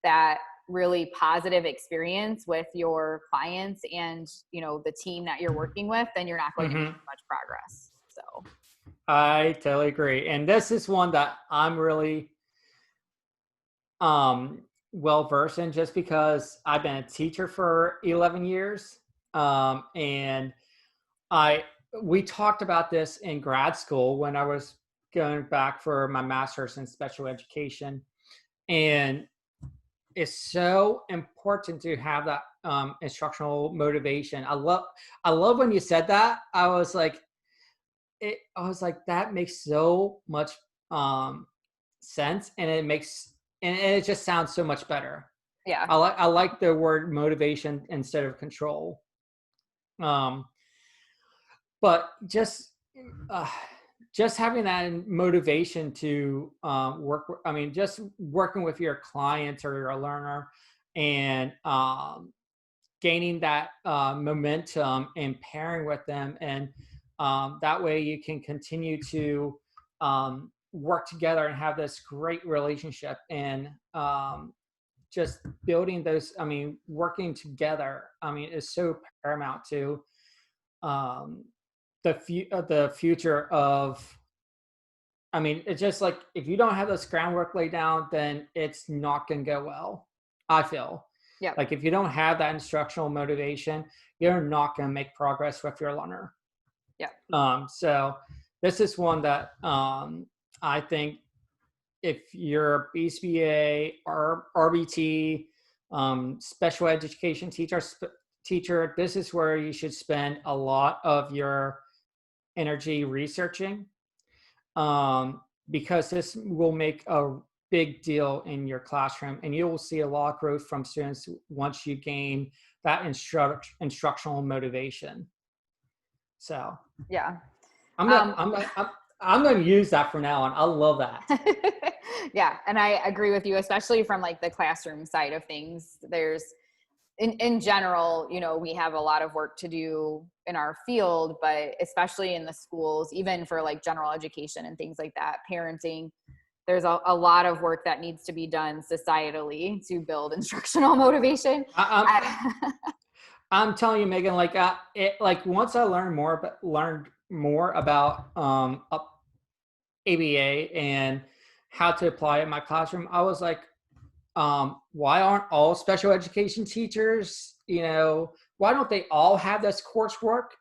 that really positive experience with your clients and, you know, the team that you're working with, then you're not going to make much progress. So I totally agree. And this is one that I'm really well versed in, just because I've been a teacher for 11 years. And we talked about this in grad school when I was going back for my master's in special education. And it's so important to have that instructional motivation. I love when you said that. I was like, that makes so much sense, and it just sounds so much better. yeah, I like the word motivation instead of control. But just having that motivation to just working with your clients or your learner, and gaining that momentum and pairing with them, and that way you can continue to work together and have this great relationship, and just building those, working together, is so paramount to the future of, it's just like, if you don't have this groundwork laid down, then it's not going to go well, I feel. yeah, Like, if you don't have that instructional motivation, you're not going to make progress with your learner. yeah, So this is one that I think, if you're a BCBA or RBT, special education teacher, this is where you should spend a lot of your energy researching, because this will make a big deal in your classroom, and you will see a lot of growth from students once you gain that instructional motivation. So yeah. I'm going to use that from now on. I love that. Yeah. And I agree with you, especially from like the classroom side of things. There's, in general, you know, we have a lot of work to do in our field, but especially in the schools, even for like general education and things like that, parenting, there's a lot of work that needs to be done societally to build instructional motivation. I'm telling you, Megan, once I learned more about ABA and how to apply it in my classroom, I was like, why aren't all special education teachers, why don't they all have this coursework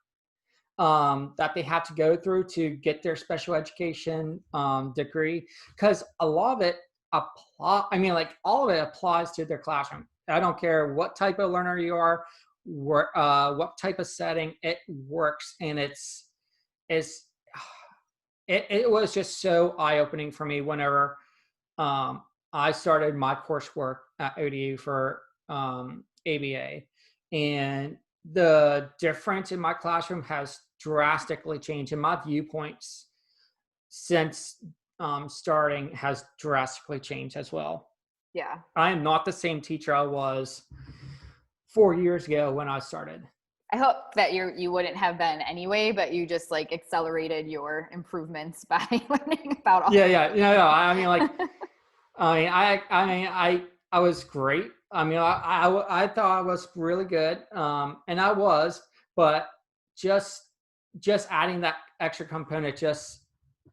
that they have to go through to get their special education degree? Because a lot of it all of it applies to their classroom. I don't care what type of learner you are, what type of setting, it works. And it was just so eye-opening for me whenever I started my coursework at ODU for ABA, and the difference in my classroom has drastically changed, and my viewpoints since starting has drastically changed as well. Yeah. I am not the same teacher I was 4 years ago when I started. I hope that you wouldn't have been anyway, but you just like accelerated your improvements by learning about all. Yeah. I was great. I thought I was really good, and I was, but just adding that extra component,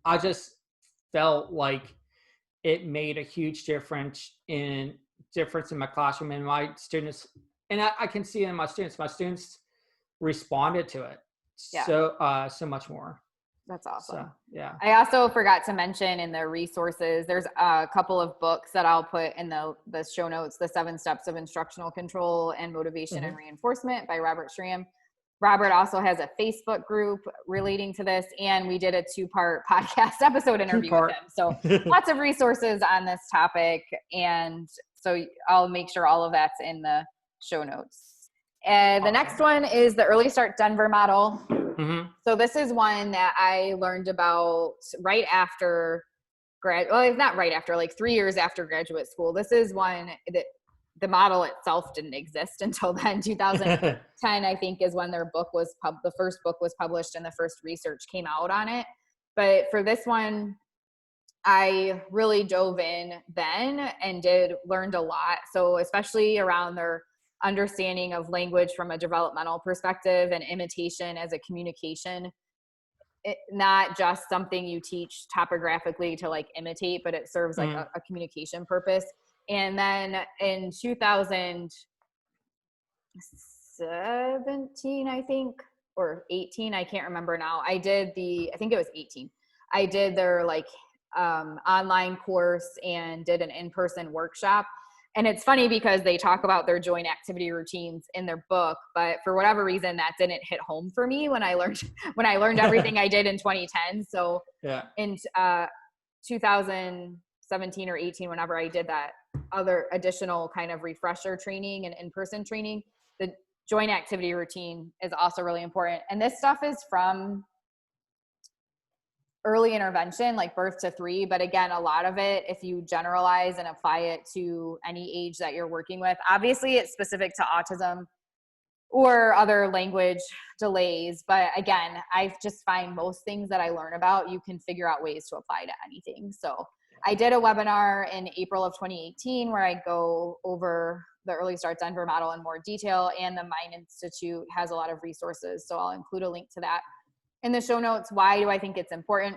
I just felt like it made a huge difference in my classroom and my students, and I can see it in my students. My students responded to it so much more. That's awesome. So, yeah. I also forgot to mention in the resources, there's a couple of books that I'll put in the show notes, The 7 Steps of Instructional Control and Motivation and Reinforcement by Robert Sram. Robert also has a Facebook group relating to this, and we did a 2-part podcast episode interview with him. So lots of resources on this topic. And so I'll make sure all of that's in the show notes. And the next one is the Early Start Denver model. So this is one that I learned about right after well, not right after, like 3 years after graduate school. This is one that the model itself didn't exist until then. 2010, I think, is when their book was the first book was published and the first research came out on it. But for this one, I really dove in then and learned a lot. So especially around their understanding of language from a developmental perspective and imitation as a communication. Not just something you teach topographically to like imitate, but it serves like a communication purpose. And then in 2017, I think, or 18, I can't remember now. I think it was 18. I did their like online course and did an in-person workshop. And it's funny because they talk about their joint activity routines in their book, but for whatever reason that didn't hit home for me when I learned everything I did in 2010. So in 2017 or 18, whenever I did that other additional kind of refresher training and in-person training, the joint activity routine is also really important. And this stuff is from early intervention, like birth to 3. But again, a lot of it, if you generalize and apply it to any age that you're working with, obviously it's specific to autism or other language delays. But again, I just find most things that I learn about, you can figure out ways to apply to anything. So I did a webinar in April of 2018 where I go over the Early Start Denver model in more detail, and the Mind Institute has a lot of resources. So I'll include a link to that in the show notes. Why do I think it's important?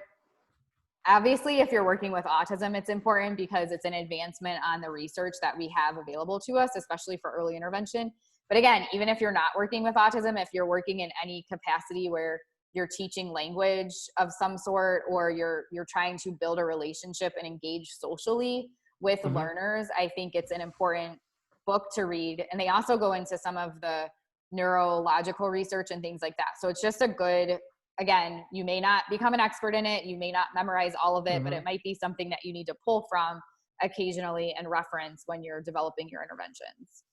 Obviously, if you're working with autism, it's important because it's an advancement on the research that we have available to us, especially for early intervention. But again, even if you're not working with autism, if you're working in any capacity where you're teaching language of some sort, or you're trying to build a relationship and engage socially with learners, I think it's an important book to read. And they also go into some of the neurological research and things like that. So it's just a good, again, you may not become an expert in it, you may not memorize all of it, but it might be something that you need to pull from occasionally and reference when you're developing your interventions.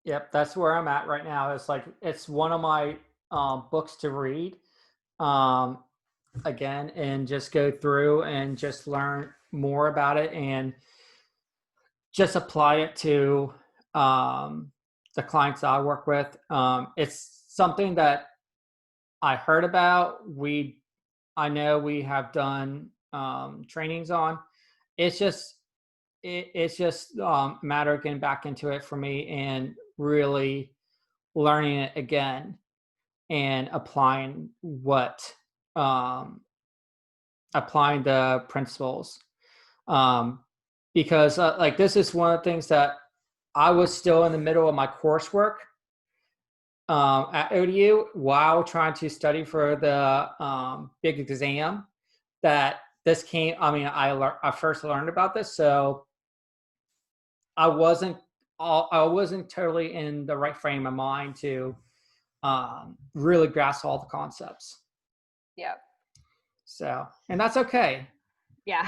Yep, that's where I'm at right now. It's one of my books to read again, and just go through and just learn more about it and just apply it to the clients I work with. It's something that I heard about. I know we have done trainings on. It's just a matter of getting back into it for me and really learning it again and applying the principles. Because like this is one of the things that I was still in the middle of my coursework at ODU while trying to study for the big exam that this came. I mean, I first learned about this, so I wasn't totally in the right frame of mind to really grasp all the concepts. Yep. So, and that's okay. Yeah.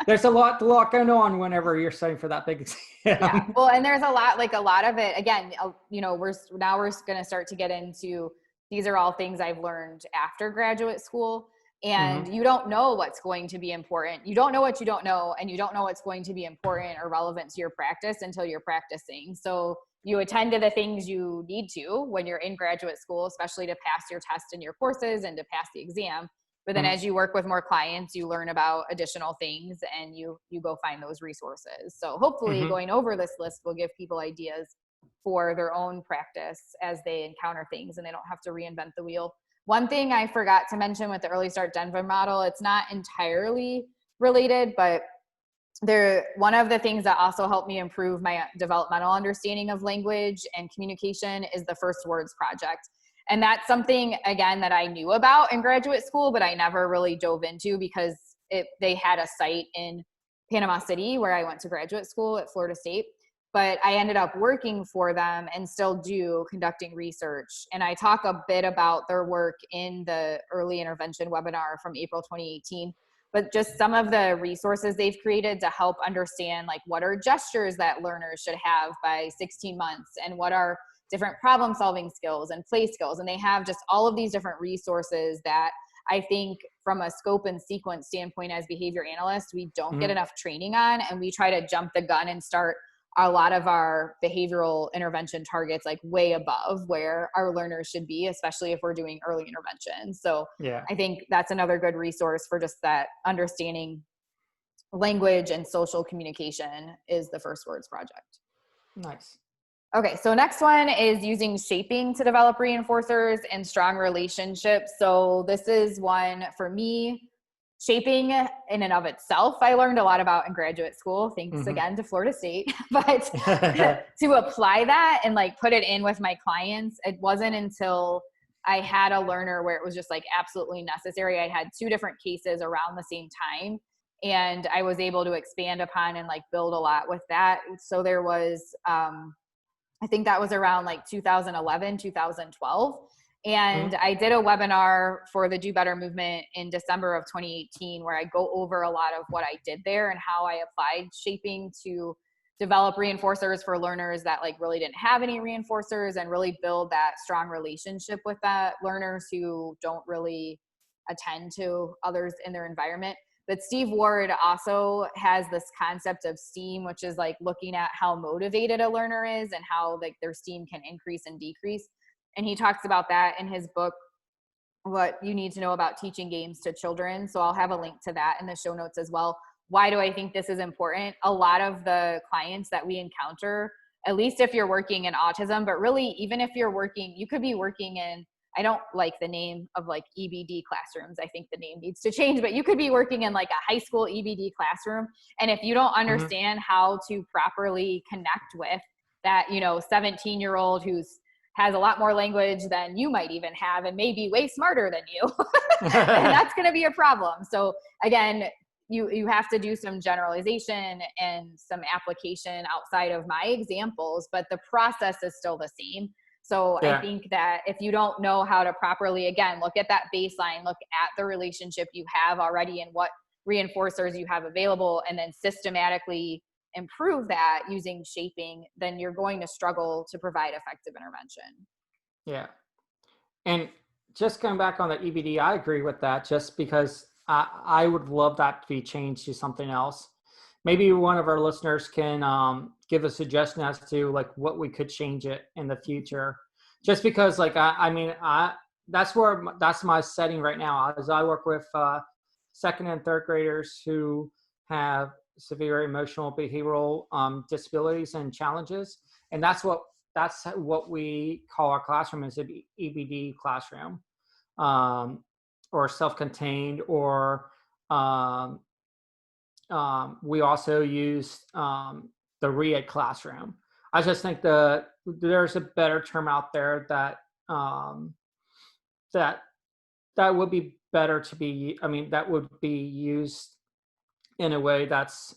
There's a lot going on whenever you're studying for that big exam. Yeah. Well, and there's a lot of it, again, we're going to start to get into, these are all things I've learned after graduate school, and you don't know what's going to be important. You don't know what you don't know, and you don't know what's going to be important or relevant to your practice until you're practicing. So you attend to the things you need to when you're in graduate school, especially to pass your test and your courses and to pass the exam. But then as you work with more clients, you learn about additional things and you go find those resources. So hopefully going over this list will give people ideas for their own practice as they encounter things and they don't have to reinvent the wheel. One thing I forgot to mention with the Early Start Denver model, it's not entirely related, but one of the things that also helped me improve my developmental understanding of language and communication is the First Words Project. And that's something, again, that I knew about in graduate school, but I never really dove into because they had a site in Panama City where I went to graduate school at Florida State. but I ended up working for them and still do conducting research. And I talk a bit about their work in the early intervention webinar from April 2018, but just some of the resources they've created to help understand like what are gestures that learners should have by 16 months and what are different problem solving skills and play skills. And they have just all of these different resources that I think from a scope and sequence standpoint as behavior analysts, we don't get enough training on, and we try to jump the gun and start a lot of our behavioral intervention targets like way above where our learners should be, especially if we're doing early intervention. So Yeah. I think that's another good resource for just that understanding language and social communication is the First Words Project. Nice. Okay, so next one is using shaping to develop reinforcers and strong relationships. So this is one for me. Shaping in and of itself, I learned a lot about in graduate school, thanks again to Florida State. But to apply that and like put it in with my clients, it wasn't until I had a learner where it was just like absolutely necessary. I had 2 different cases around the same time, and I was able to expand upon and like build a lot with that. So there was, I think that was around like 2011, 2012. And I did a webinar for the Do Better movement in December of 2018, where I go over a lot of what I did there and how I applied shaping to develop reinforcers for learners that like really didn't have any reinforcers and really build that strong relationship with that learners who don't really attend to others in their environment. But Steve Ward also has this concept of STEAM, which is like looking at how motivated a learner is and how like their STEAM can increase and decrease. And he talks about that in his book, What You Need to Know About Teaching Games to Children. So I'll have a link to that in the show notes as well. Why do I think this is important? A lot of the clients that we encounter, at least if you're working in autism, but really even if you're working, you could be working in, I don't like the name of like EBD classrooms. I think the name needs to change, but you could be working in like a high school EBD classroom. And if you don't understand how to properly connect with that, 17-year-old who's has a lot more language than you might even have and may be way smarter than you, then that's going to be a problem. So again, you have to do some generalization and some application outside of my examples, but the process is still the same. So I think that if you don't know how to properly, again, look at that baseline, look at the relationship you have already and what reinforcers you have available, and then systematically improve that using shaping, then you're going to struggle to provide effective intervention. Yeah. And just going back on the EBD, I agree with that just because I would love that to be changed to something else. Maybe one of our listeners can give a suggestion as to like what we could change it in the future. Just because like, that's my setting right now as I work with second and third graders who have severe emotional behavioral disabilities and challenges. And that's what we call our classroom is an EBD classroom, or self-contained, or we also use the READ classroom. I just think there's a better term out there that that would be better to be. I mean, that would be used in a way that's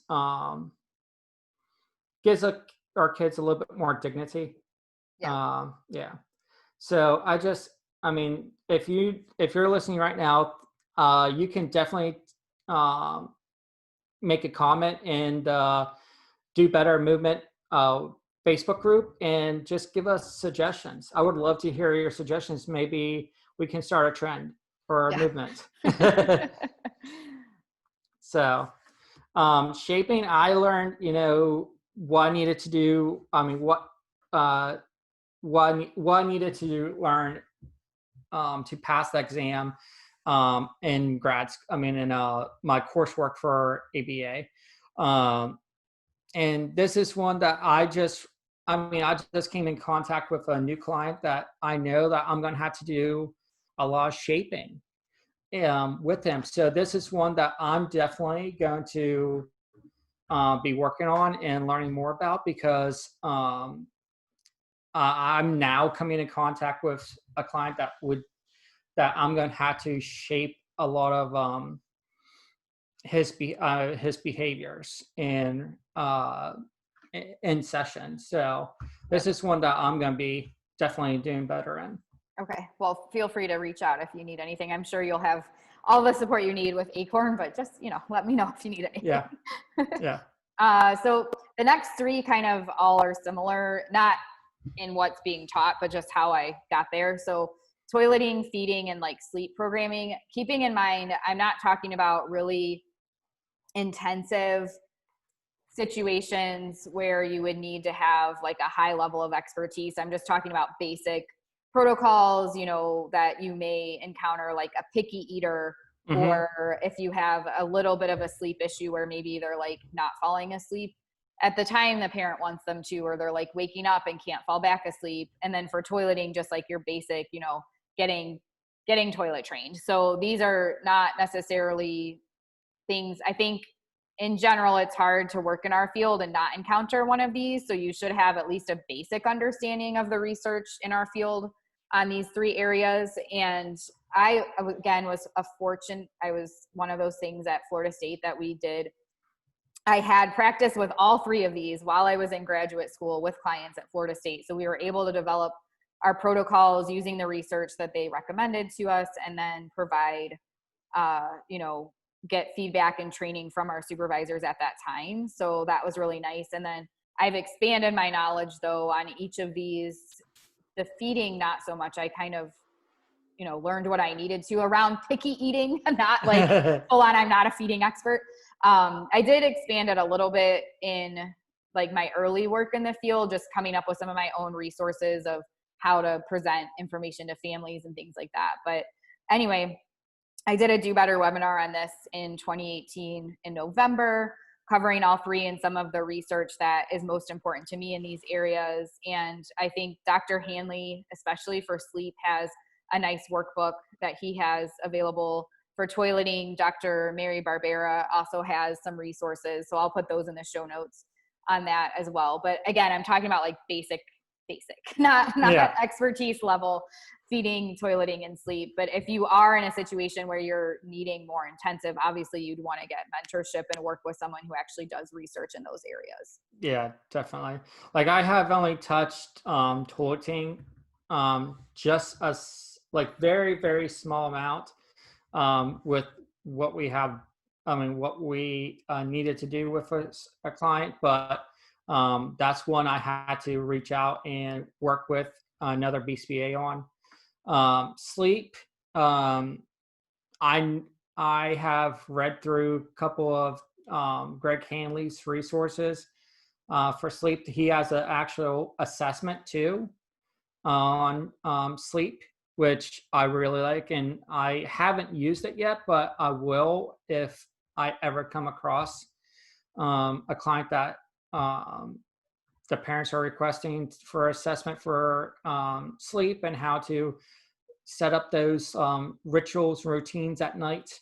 gives our kids a little bit more dignity. Yeah. So I mean, if you're listening right now, you can definitely make a comment in the Do Better Movement Facebook group and just give us suggestions. I would love to hear your suggestions. Maybe we can start a trend or a movement. So shaping, I learned, what I needed to do. I mean, what I needed to learn to pass the exam in my coursework for ABA. And this is one that I just came in contact with a new client that I know that I'm going to have to do a lot of shaping with them. So this is one that I'm definitely going to be working on and learning more about because I'm now coming in contact with a client that I'm going to have to shape a lot of his behaviors. And in session. So this is one that I'm going to be definitely doing better in. Okay. Well, feel free to reach out if you need anything. I'm sure you'll have all the support you need with Acorn, but just, let me know if you need anything. Yeah. Yeah. So the next three kind of all are similar, not in what's being taught, but just how I got there. So toileting, feeding, and like sleep programming, keeping in mind, I'm not talking about really intensive situations where you would need to have like a high level of expertise. I'm just talking about basic protocols, that you may encounter, like a picky eater, or if you have a little bit of a sleep issue where maybe they're like not falling asleep at the time the parent wants them to, or they're like waking up and can't fall back asleep. And then for toileting, just like your basic, getting toilet trained. So these are not necessarily things, I think in general, it's hard to work in our field and not encounter one of these. So you should have at least a basic understanding of the research in our field on these three areas. And I, again, was I was one of those things at Florida State that we did. I had practice with all three of these while I was in graduate school with clients at Florida State. So we were able to develop our protocols using the research that they recommended to us, and then provide, get feedback and training from our supervisors at that time. So that was really nice. And then I've expanded my knowledge though on each of these. The feeding, not so much. I kind of, learned what I needed to around picky eating, not like full on, I'm not a feeding expert. I did expand it a little bit in like my early work in the field, just coming up with some of my own resources of how to present information to families and things like that. But anyway, I did a Do Better webinar on this in 2018 in November, covering all three and some of the research that is most important to me in these areas. And I think Dr. Hanley, especially for sleep, has a nice workbook that he has available for toileting. Dr. Mary Barbera also has some resources. So I'll put those in the show notes on that as well. But again, I'm talking about like basic, not expertise level feeding, toileting, and sleep. But if you are in a situation where you're needing more intensive, obviously you'd want to get mentorship and work with someone who actually does research in those areas. Yeah, definitely. Like I have only touched toileting just a like very, very small amount with what we have, what we needed to do with a client, but that's one I had to reach out and work with another BCBA on. Sleep, I have read through a couple of Greg Hanley's resources for sleep. He has an actual assessment too on sleep, which I really like, and I haven't used it yet, but I will if I ever come across a client that the parents are requesting for assessment for sleep, and how to set up those rituals, routines at night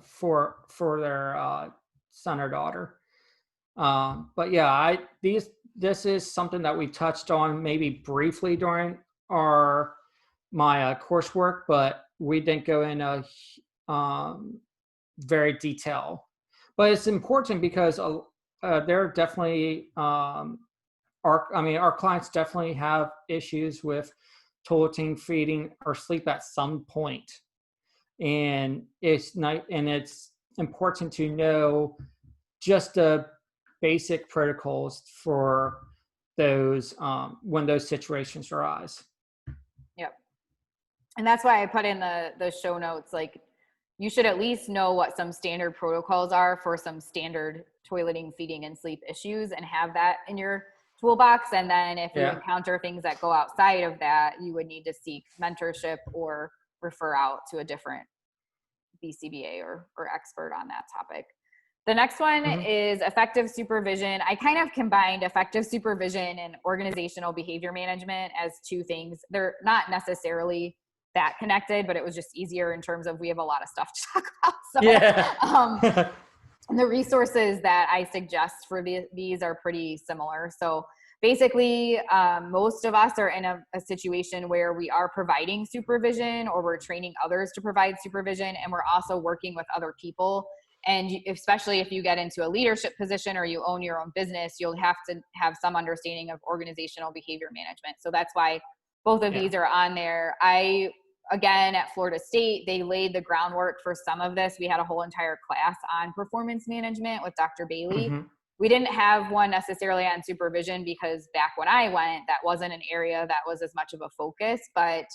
for their son or daughter. But yeah, this is something that we touched on maybe briefly during my coursework, but we didn't go into very detail. But it's important because they're definitely our clients definitely have issues with toileting, feeding, or sleep at some point, and it's important to know just the basic protocols for those when those situations arise. Yep. And that's why I put in the show notes, like you should at least know what some standard protocols are for some standard toileting, feeding, and sleep issues, and have that in your toolbox. And then if you encounter things that go outside of that, you would need to seek mentorship or refer out to a different BCBA or expert on that topic. The next one is effective supervision. I kind of combined effective supervision and organizational behavior management as two things. They're not necessarily that connected, but it was just easier in terms of we have a lot of stuff to talk about. So the resources that I suggest for these are pretty similar. So basically, most of us are in a situation where we are providing supervision, or we're training others to provide supervision, and we're also working with other people And especially if you get into a leadership position or you own your own business, you'll have to have some understanding of organizational behavior management. So that's why both of these are on there. Again, at Florida State, they laid the groundwork for some of this. We had a whole entire class on performance management with Dr. Bailey. Mm-hmm. We didn't have one necessarily on supervision because back when I went, that wasn't an area that was as much of a focus. But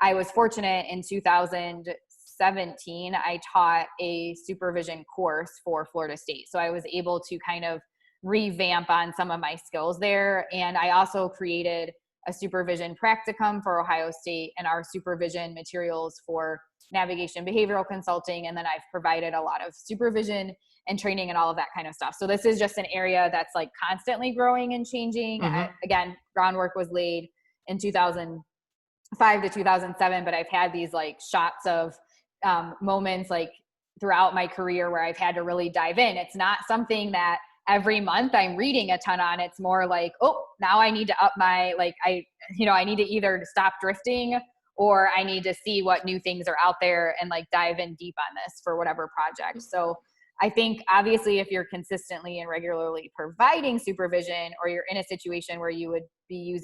I was fortunate in 2017, I taught a supervision course for Florida State. So I was able to kind of revamp on some of my skills there. And I also created a supervision practicum for Ohio State and our supervision materials for navigation behavioral consulting. And then I've provided a lot of supervision and training and all of that kind of stuff. So this is just an area that's like constantly growing and changing. Mm-hmm. Again, groundwork was laid in 2005 to 2007, but I've had these like shots of moments like throughout my career where I've had to really dive in. It's not something that every month I'm reading a ton on. It's more like, oh, now I need to up my, like, I need to either stop drifting or I need to see what new things are out there and like dive in deep on this for whatever project. So I think obviously if you're consistently and regularly providing supervision, or you're in a situation where you would be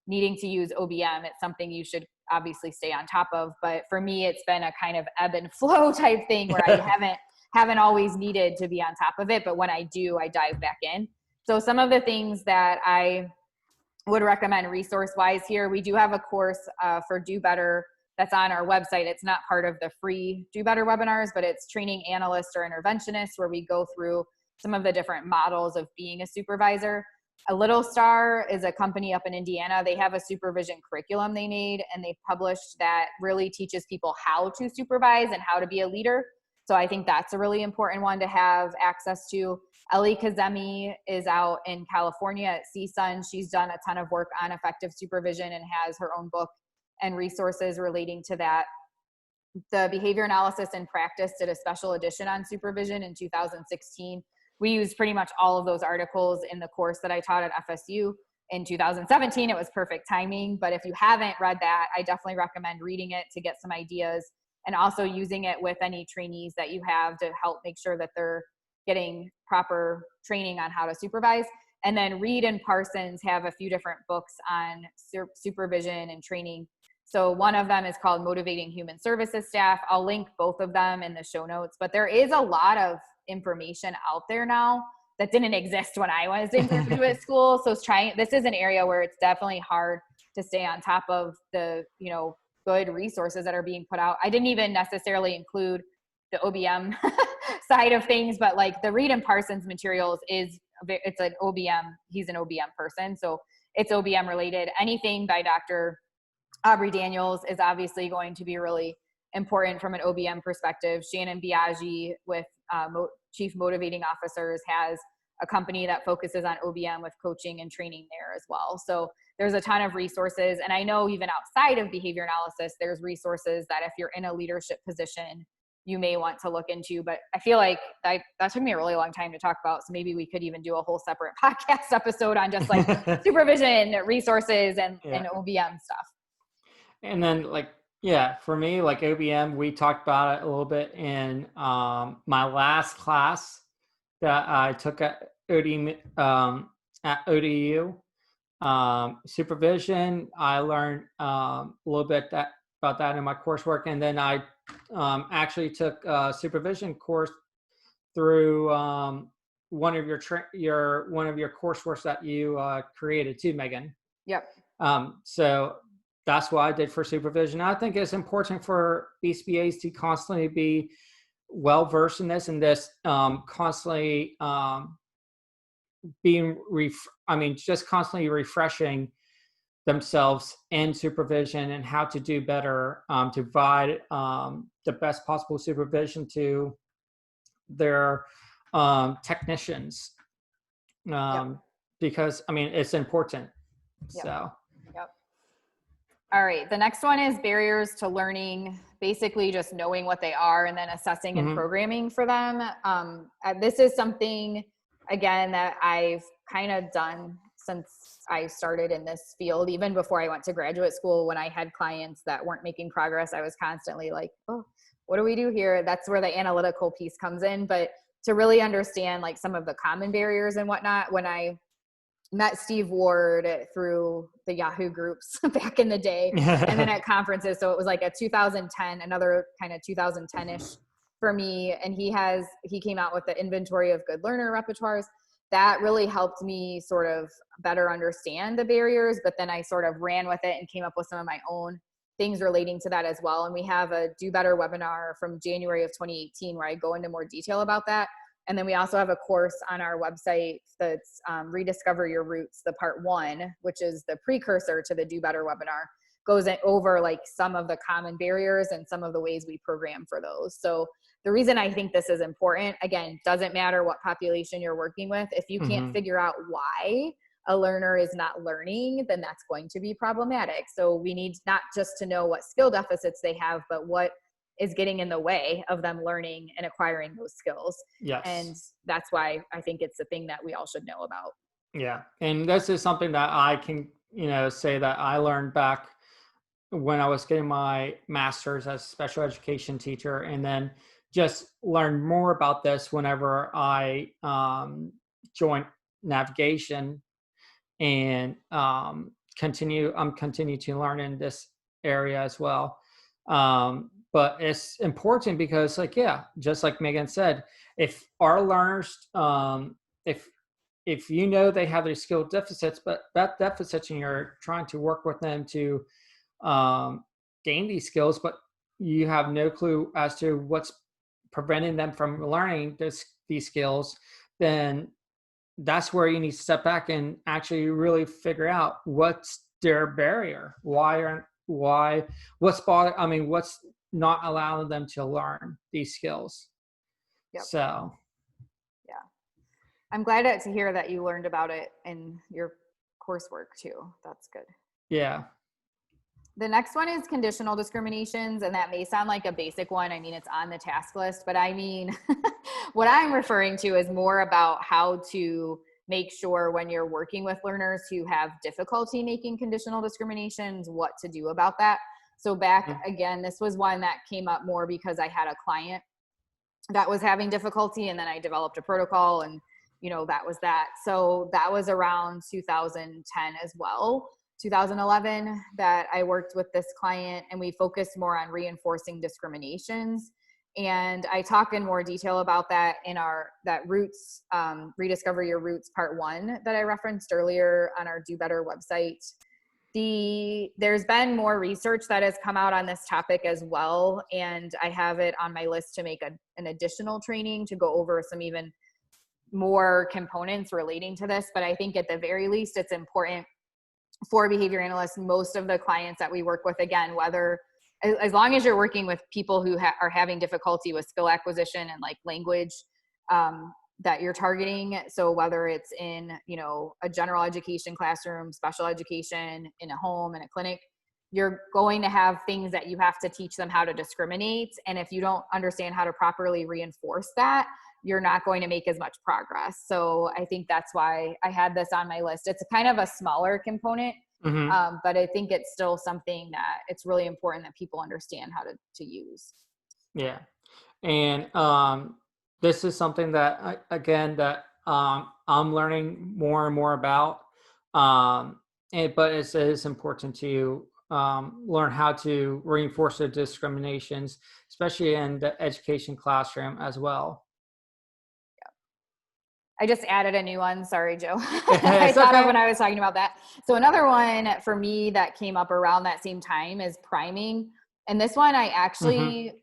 needing to use OBM, it's something you should obviously stay on top of. But for me, it's been a kind of ebb and flow type thing where I haven't always needed to be on top of it, but when I do, I dive back in. So some of the things that I would recommend resource-wise here, we do have a course for Do Better that's on our website. It's not part of the free Do Better webinars, but it's training analysts or interventionists, where we go through some of the different models of being a supervisor. A Little Star is a company up in Indiana. They have a supervision curriculum they made, and they published that really teaches people how to supervise and how to be a leader. So I think that's a really important one to have access to. Ellie Kazemi is out in California at CSUN. She's done a ton of work on effective supervision and has her own book and resources relating to that. The Behavior Analysis and Practice did a special edition on supervision in 2016. We used pretty much all of those articles in the course that I taught at FSU in 2017. It was perfect timing. But if you haven't read that, I definitely recommend reading it to get some ideas, and also using it with any trainees that you have to help make sure that they're getting proper training on how to supervise. And then Reed and Parsons have a few different books on supervision and training. So one of them is called Motivating Human Services Staff. I'll link both of them in the show notes, but there is a lot of information out there now that didn't exist when I was in graduate school. So this is an area where it's definitely hard to stay on top of the, good resources that are being put out. I didn't even necessarily include the OBM side of things, but like the Reed and Parsons materials it's an OBM. He's an OBM person. So it's OBM related. Anything by Dr. Aubrey Daniels is obviously going to be really important from an OBM perspective. Shannon Biaggi with Chief Motivating Officers has a company that focuses on OBM with coaching and training there as well. So there's a ton of resources. And I know even outside of behavior analysis, there's resources that if you're in a leadership position, you may want to look into. But I feel like that took me a really long time to talk about. So maybe we could even do a whole separate podcast episode on just like supervision resources and OBM stuff. And then for me, like OBM, we talked about it a little bit in my last class that I took at ODU. Supervision, I learned a little bit about that in my coursework, and then I actually took a supervision course through one of your courseworks that you created too, Megan. Yep. So that's what I did for supervision. I think it's important for BCBAs to constantly be well versed in this, and this constantly just constantly refreshing themselves in supervision and how to do better to provide the best possible supervision to their technicians, because it's important. Yep. So. Yep. All right. The next one is barriers to learning, basically just knowing what they are and then assessing and programming for them. This is something, again, that I've kind of done since I started in this field. Even before I went to graduate school, when I had clients that weren't making progress, I was constantly like, oh, what do we do here? That's where the analytical piece comes in. But to really understand like some of the common barriers and whatnot, when I met Steve Ward through the Yahoo groups back in the day, and then at conferences. So it was like a 2010, another kind of 2010-ish for me. And he came out with the inventory of good learner repertoires. That really helped me sort of better understand the barriers, but then I sort of ran with it and came up with some of my own things relating to that as well. And we have a Do Better webinar from January of 2018 where I go into more detail about that. And then we also have a course on our website that's Rediscover Your Roots, the part 1, which is the precursor to the Do Better webinar, goes over like some of the common barriers and some of the ways we program for those. So the reason I think this is important, again, doesn't matter what population you're working with. If you can't figure out why a learner is not learning, then that's going to be problematic. So we need not just to know what skill deficits they have, but what is getting in the way of them learning and acquiring those skills. Yes. And that's why I think it's a thing that we all should know about. Yeah. And this is something that I can, say that I learned back when I was getting my master's as a special education teacher, and then just learned more about this whenever I joined navigation and continue to learn in this area as well. But it's important because just like Megan said, if our learners, if you know they have these skill deficits, but that deficits and you're trying to work with them to gain these skills, but you have no clue as to what's preventing them from learning these skills, then that's where you need to step back and actually really figure out what's their barrier. What's not allowing them to learn these skills. Yep. So yeah, I'm glad to hear that you learned about it in your coursework too. That's good. Yeah. The next one is conditional discriminations, and that may sound like a basic one. I mean, it's on the task list, but I mean, what I'm referring to is more about how to make sure when you're working with learners who have difficulty making conditional discriminations, what to do about that. So back again, this was one that came up more because I had a client that was having difficulty, and then I developed a protocol, and that was that. So that was around 2010 as well. 2011 that I worked with this client, and we focused more on reinforcing discriminations. And I talk in more detail about that in that roots, Rediscover Your Roots part 1 that I referenced earlier on our Do Better website. There's been more research that has come out on this topic as well. And I have it on my list to make an additional training to go over some even more components relating to this. But I think at the very least, it's important for behavior analysts, most of the clients that we work with, again, whether, as long as you're working with people who are having difficulty with skill acquisition and like language that you're targeting. So whether it's in, a general education classroom, special education, in a home, in a clinic, you're going to have things that you have to teach them how to discriminate. And if you don't understand how to properly reinforce that, you're not going to make as much progress. So I think that's why I had this on my list. It's kind of a smaller component, but I think it's still something that it's really important that people understand how to use. Yeah. And this is something that, I'm learning more and more about. But it is important to learn how to reinforce the discriminations, especially in the education classroom as well. I just added a new one. Sorry, Joe. I thought of when I was talking about that. So another one for me that came up around that same time is priming. And this one I actually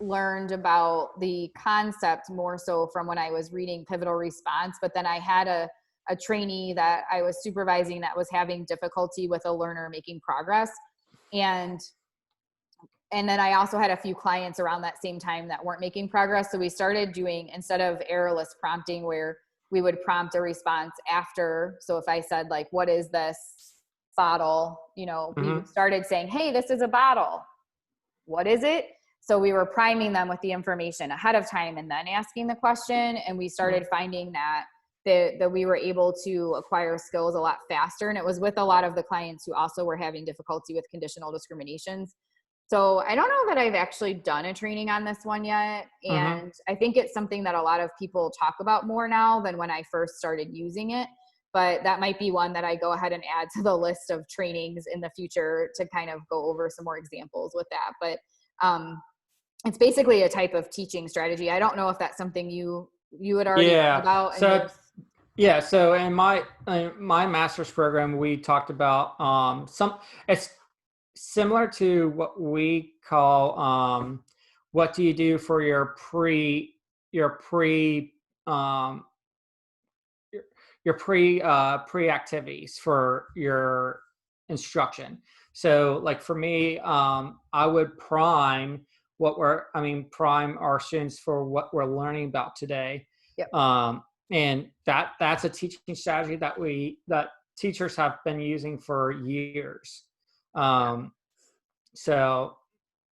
learned about the concept more so from when I was reading Pivotal Response, but then I had a trainee that I was supervising that was having difficulty with a learner making progress. And then I also had a few clients around that same time that weren't making progress. So we started doing, instead of errorless prompting, where we would prompt a response after. So if I said like, what is this bottle? We started saying, hey, this is a bottle. What is it? So we were priming them with the information ahead of time and then asking the question. And we started finding that that we were able to acquire skills a lot faster. And it was with a lot of the clients who also were having difficulty with conditional discriminations. So I don't know that I've actually done a training on this one yet. Mm-hmm. And I think it's something that a lot of people talk about more now than when I first started using it. But that might be one that I go ahead and add to the list of trainings in the future to kind of go over some more examples with that. But it's basically a type of teaching strategy. I don't know if that's something you had already heard Yeah. about in So yours. yeah. So in my master's program, we talked about it's similar to what we call what do you do for your pre um, pre activities for your instruction. So like for me, I would prime our students for what we're learning about today. Yep. And that's a teaching strategy that teachers have been using for years. So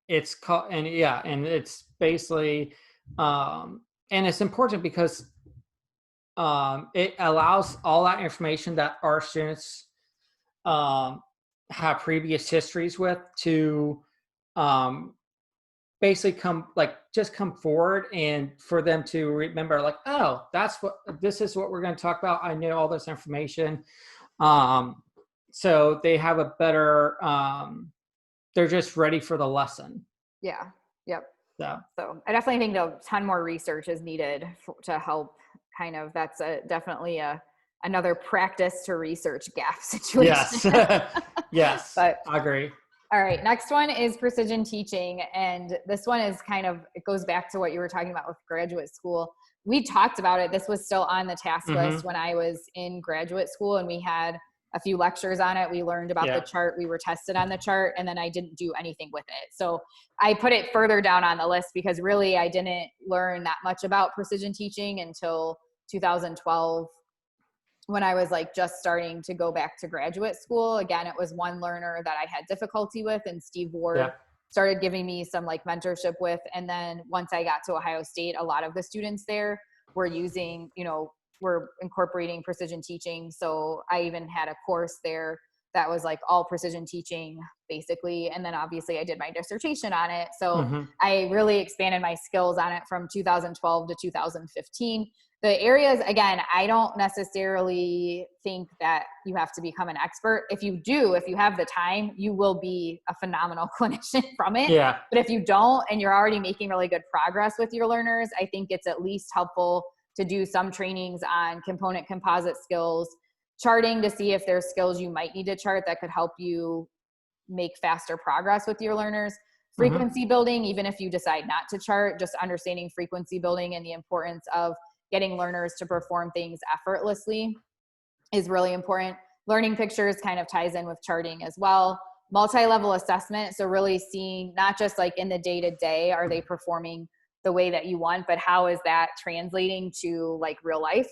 it's called, and it's basically, and it's important because it allows all that information that our students have previous histories with to um, basically come forward, and for them to remember like, oh, this is what we're going to talk about. I know all this information. So they have a better, they're just ready for the lesson. Yeah. Yep. So I definitely think a ton more research is needed to help kind of, that's definitely another practice to research gap situation. yes. Yes, But I agree. all right, next one is precision teaching. And this one is it goes back to what you were talking about with graduate school. We talked about it. This was still on the task list when I was in graduate school, and we had a few lectures on it. We learned about the chart. We were tested on the chart, and then I didn't do anything with it. So I put it further down on the list because really I didn't learn that much about precision teaching until 2012, when I was like just starting to go back to graduate school. Again, it was one learner that I had difficulty with, and Steve Ward started giving me some like mentorship with. And then once I got to Ohio State, a lot of the students there were were incorporating precision teaching. So I even had a course there that was like all precision teaching basically. And then obviously I did my dissertation on it. So I really expanded my skills on it from 2012 to 2015. The areas, again, I don't necessarily think that you have to become an expert. If you have the time, you will be a phenomenal clinician from it. Yeah. But if you don't, and you're already making really good progress with your learners, I think it's at least helpful to do some trainings on component composite skills, charting to see if there's skills you might need to chart that could help you make faster progress with your learners. Frequency building, even if you decide not to chart, just understanding frequency building and the importance of getting learners to perform things effortlessly is really important. Learning pictures kind of ties in with charting as well. Multi-level assessment. So really seeing not just like in the day-to-day, are they performing the way that you want, but how is that translating to like real life?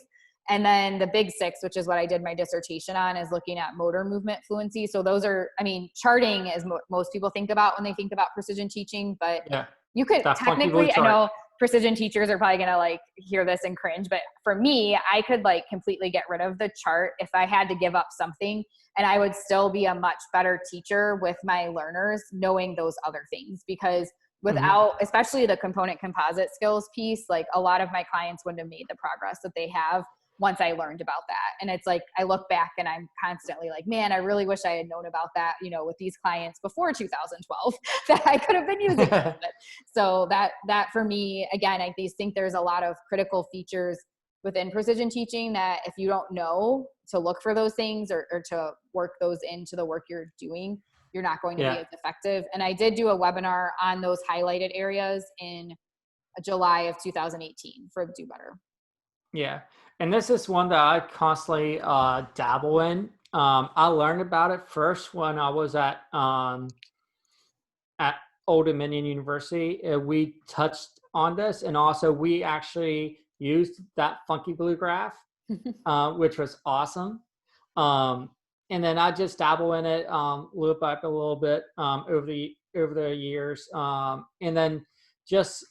And then the big six, which is what I did my dissertation on, is looking at motor movement fluency. So those are, charting is most people think about when they think about precision teaching, but you could technically, I know precision teachers are probably going to like hear this and cringe, but for me, I could like completely get rid of the chart if I had to give up something, and I would still be a much better teacher with my learners knowing those other things, because without, especially the component composite skills piece, like a lot of my clients wouldn't have made the progress that they have once I learned about that. And it's like, I look back and I'm constantly like, man, I really wish I had known about that, with these clients before 2012 that I could have been using it. So that for me, again, I think there's a lot of critical features within precision teaching that if you don't know to look for those things or to work those into the work you're doing, you're not going to be as effective. And I did do a webinar on those highlighted areas in July of 2018 for Do Better. Yeah. And this is one that I constantly dabble in. I learned about it first when I was at Old Dominion University. We touched on this, and also we actually used that funky blue graph, which was awesome. And then I just dabble in it, loop up a little bit over the years, and then just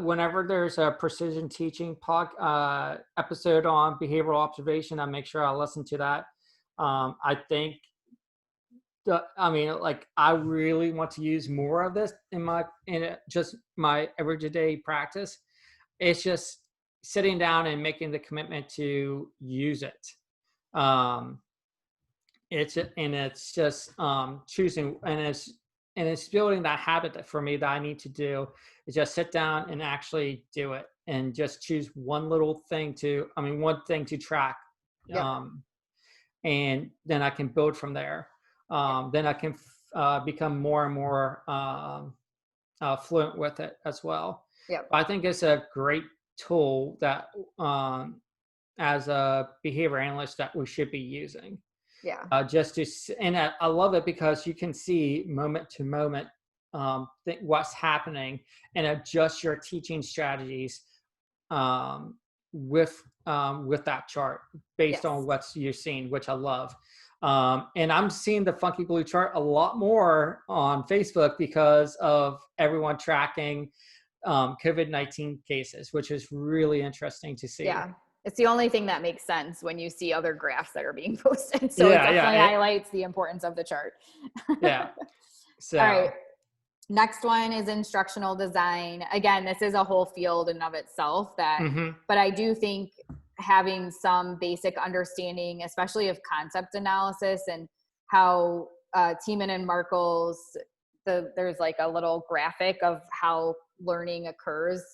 whenever there's a precision teaching episode on behavioral observation, I make sure I listen to that. I think I mean, like, I really want to use more of this just my everyday practice. It's just sitting down and making the commitment to use it. Um, it's just choosing, and it's building that habit that for me that I need to do is just sit down and actually do it, and just choose one thing to track. Yep. Um, and then I can build from there. Then I can become more and more fluent with it as well. Yep. I think it's a great tool that, as a behavior analyst, that we should be using. Yeah. And I love it because you can see moment to moment what's happening, and adjust your teaching strategies um, with that chart based on Yes. what you're seeing, which I love. And I'm seeing the Funky Blue chart a lot more on Facebook because of everyone tracking COVID-19 cases, which is really interesting to see. Yeah. It's the only thing that makes sense when you see other graphs that are being posted. So it Yeah, definitely yeah, highlights the importance of the chart. yeah. So, All right. Next one is instructional design. Again, this is a whole field in of itself but I do think having some basic understanding, especially of concept analysis and how Tiemann and Markle's, there's like a little graphic of how learning occurs,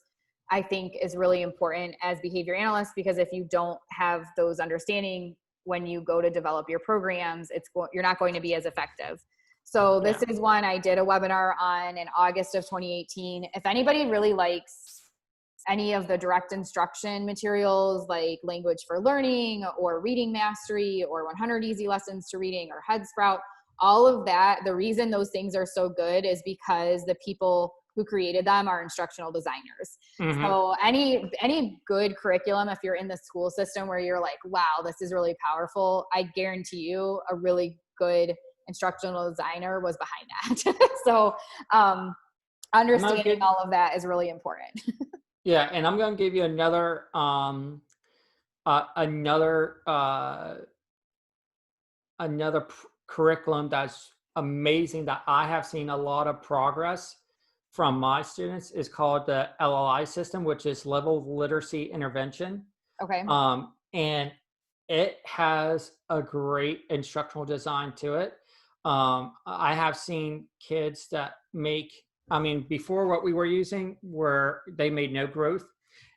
I think is really important as behavior analysts, because if you don't have those understanding when you go to develop your programs, you're not going to be as effective. So this is one I did a webinar on in August of 2018. If anybody really likes any of the direct instruction materials like Language for Learning or Reading Mastery or 100 Easy Lessons to Reading or Headsprout, all of that, the reason those things are so good is because the people who created them are instructional designers. So any good curriculum, if you're in the school system where you're like, wow, this is really powerful, I guarantee you a really good instructional designer was behind that. So understanding all of that is really important. Yeah, and I'm going to give you another curriculum that's amazing that I have seen a lot of progress from my students, is called the LLI system, which is Level Literacy Intervention. Okay. And it has a great instructional design to it. I have seen kids that before what we were using, where they made no growth.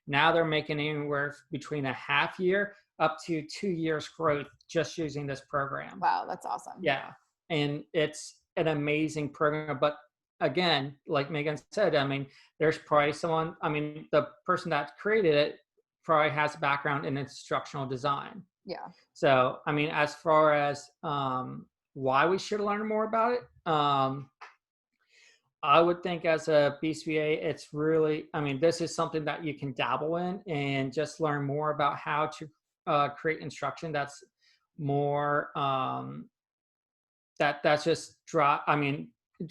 Now they're making anywhere between a half year up to 2 years growth just using this program. Wow, that's awesome. Yeah. And it's an amazing program. But again, like Megan said, there's probably the person that created it probably has a background in instructional design. Yeah. So, as far as why we should learn more about it, I would think as a BCBA, it's really, this is something that you can dabble in and just learn more about how to create instruction that's more, that's just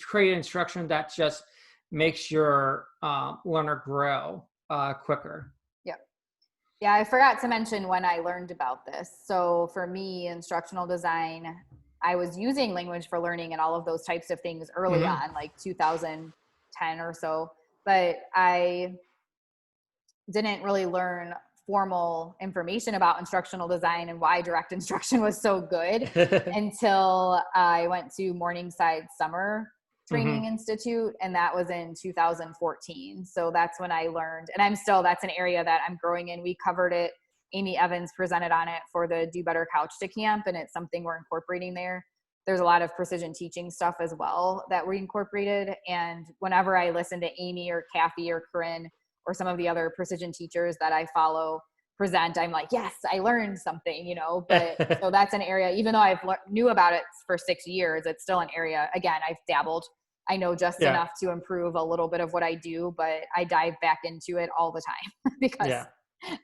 create instruction that just makes your learner grow quicker. Yeah, I forgot to mention when I learned about this. So for me, instructional design, I was using Language for Learning and all of those types of things early on, like 2010 or so, but I didn't really learn formal information about instructional design and why direct instruction was so good until I went to Morningside Summer Training Institute, and that was in 2014. So that's when I learned, and that's an area that I'm growing in. We covered it. Amy Evans presented on it for the Do Better Couch to Camp, and it's something we're incorporating there. There's a lot of precision teaching stuff as well that we incorporated. And whenever I listen to Amy or Kathy or Corinne or some of the other precision teachers that I follow present, I'm like, yes, I learned something, but so that's an area, even though I've knew about it for 6 years, it's still an area. Again, I've dabbled. I know just enough to improve a little bit of what I do, but I dive back into it all the time because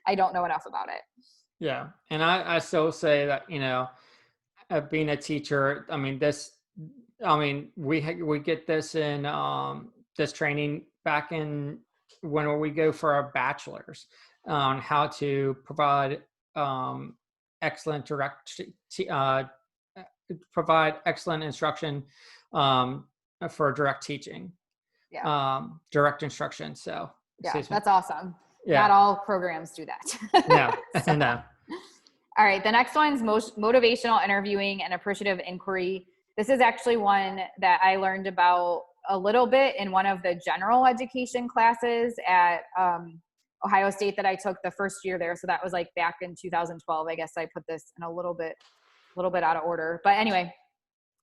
I don't know enough about it. Yeah. And I still say that, being a teacher, we get this in this training back in when we go for our bachelor's on how to provide excellent provide excellent instruction for direct teaching, Yeah. direct instruction. So, Yeah, excuse me. that's awesome. Not Yeah. all programs do that. No, So, no. all right. The next one's motivational interviewing and appreciative inquiry. This is actually one that I learned about a little bit in one of the general education classes at Ohio State that I took the first year there. So that was like back in 2012. I guess I put this in a little bit out of order. But anyway,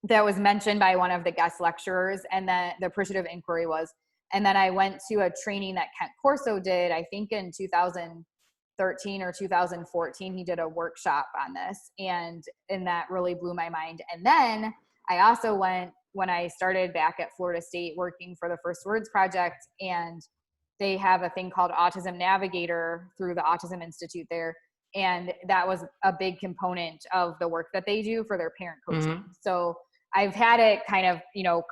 that was mentioned by one of the guest lecturers, and then the appreciative inquiry was. And then I went to a training that Kent Corso did, I think in 2013 or 2014. He did a workshop on this, and that really blew my mind. And then I also went when I started back at Florida State working for the First Words Project, and they have a thing called Autism Navigator through the Autism Institute there. And that was a big component of the work that they do for their parent coaching. Mm-hmm. So I've had it kind of,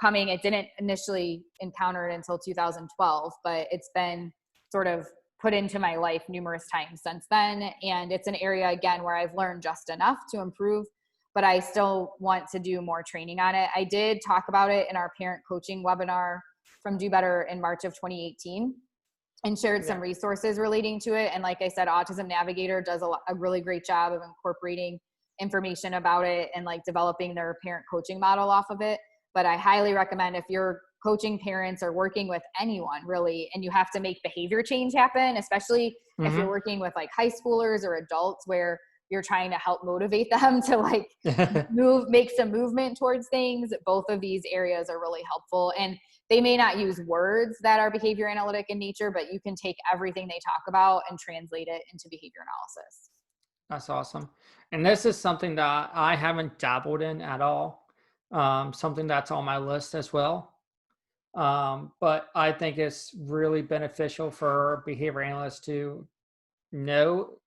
coming. It didn't initially encounter it until 2012, but it's been sort of put into my life numerous times since then. And it's an area, again, where I've learned just enough to improve, but I still want to do more training on it. I did talk about it in our parent coaching webinar from Do Better in March of 2018 and shared some resources relating to it. And like I said, Autism Navigator does a really great job of incorporating information about it and like developing their parent coaching model off of it. But I highly recommend, if you're coaching parents or working with anyone really, and you have to make behavior change happen, especially if you're working with like high schoolers or adults where you're trying to help motivate them to like make some movement towards things, both of these areas are really helpful. And they may not use words that are behavior analytic in nature, but you can take everything they talk about and translate it into behavior analysis. That's awesome. And this is something that I haven't dabbled in at all. Something that's on my list as well. But I think it's really beneficial for behavior analysts to know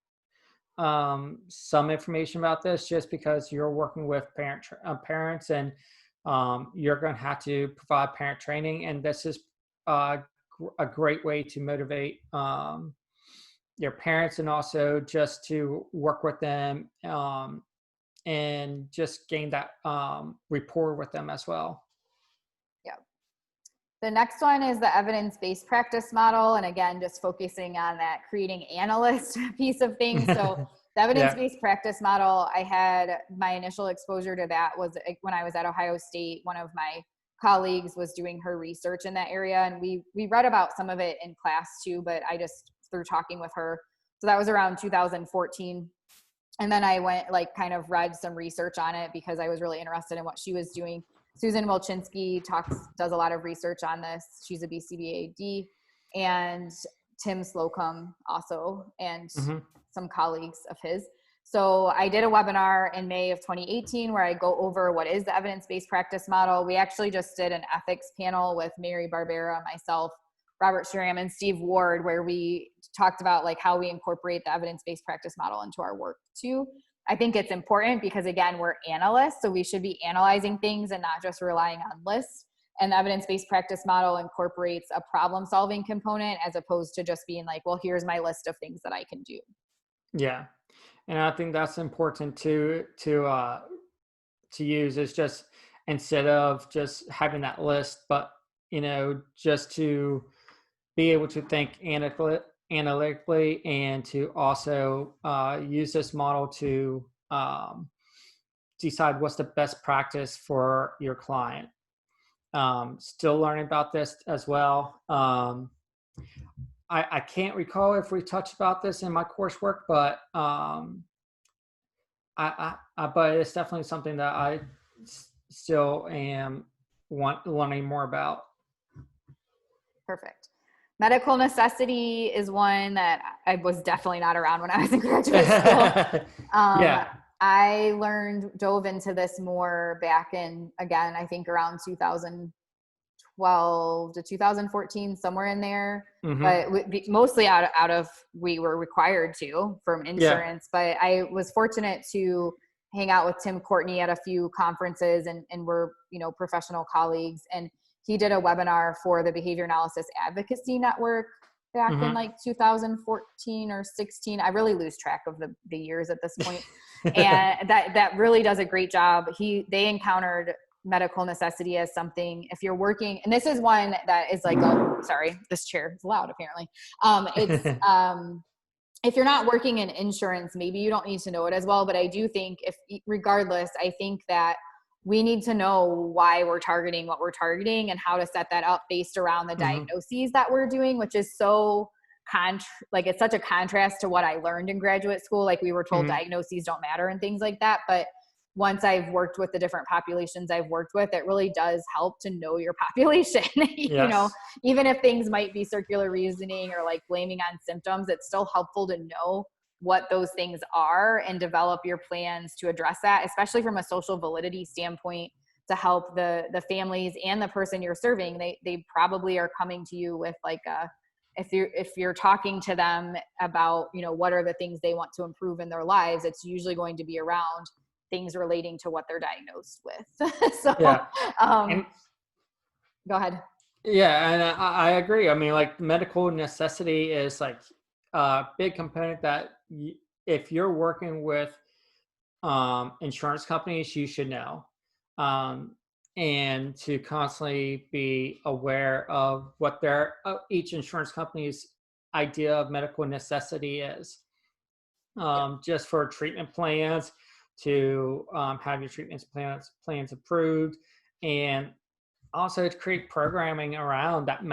some information about this, just because you're working with parents, and you're going to have to provide parent training. And this is a great way to motivate your parents, and also just to work with them and just gain that rapport with them as well. Yeah. The next one is the evidence-based practice model. And again, just focusing on that creating analyst piece of things. So the evidence-based practice model, I had my initial exposure to that was when I was at Ohio State. One of my colleagues was doing her research in that area, and we read about some of it in class too, but I just through talking with her. So that was around 2014. And then I went kind of read some research on it because I was really interested in what she was doing. Susan Wilczynski does a lot of research on this. She's a BCBAD, and Tim Slocum also, and some colleagues of his. So I did a webinar in May of 2018 where I go over what is the evidence-based practice model. We actually just did an ethics panel with Mary Barbera, myself, Robert Sram, and Steve Ward, where we talked about how we incorporate the evidence-based practice model into our work too. I think it's important because, again, we're analysts, so we should be analyzing things and not just relying on lists. And the evidence-based practice model incorporates a problem-solving component as opposed to just being well, here's my list of things that I can do. Yeah, and I think that's important to use, is just instead of just having that list, but just to be able to think analytically, and to also use this model to decide what's the best practice for your client. Still learning about this as well. I can't recall if we touched about this in my coursework, but but it's definitely something that I still am learning more about. Perfect. Medical necessity is one that I was definitely not around when I was in graduate school. I dove into this more back in, again, I think around 2012 to 2014, somewhere in there. But mostly out of we were required to from insurance. But I was fortunate to hang out with Tim Courtney at a few conferences, and we're professional colleagues. And he did a webinar for the Behavior Analysis Advocacy Network back in Mm-hmm. like 2014 or 16. I really lose track of the years at this point. And that really does a great job. They encountered medical necessity as something, if you're working, and this is one that is like, sorry, this chair is loud apparently. It's if you're not working in insurance, maybe you don't need to know it as well, but I do think regardless, I think that we need to know why we're targeting what we're targeting and how to set that up based around the Mm-hmm. diagnoses that we're doing, which is so like it's such a contrast to what I learned in graduate school. Like we were told Mm-hmm. diagnoses don't matter and things like that. But once I've worked with the different populations I've worked with, it really does help to know your population. You know, Yes. even if things might be circular reasoning or like blaming on symptoms, it's still helpful to know what those things are and develop your plans to address that, especially from a social validity standpoint, to help the families and the person you're serving. They probably are coming to you with like if you're talking to them about, you know, what are the things they want to improve in their lives, it's usually going to be around things relating to what they're diagnosed with. So Yeah. And go ahead. yeah, and I agree. I mean, like medical necessity is like a big component that if you're working with insurance companies, you should know. Um, and to constantly be aware of what each insurance company's idea of medical necessity is. Just for treatment plans, to have your treatment plans approved, and also to create programming around that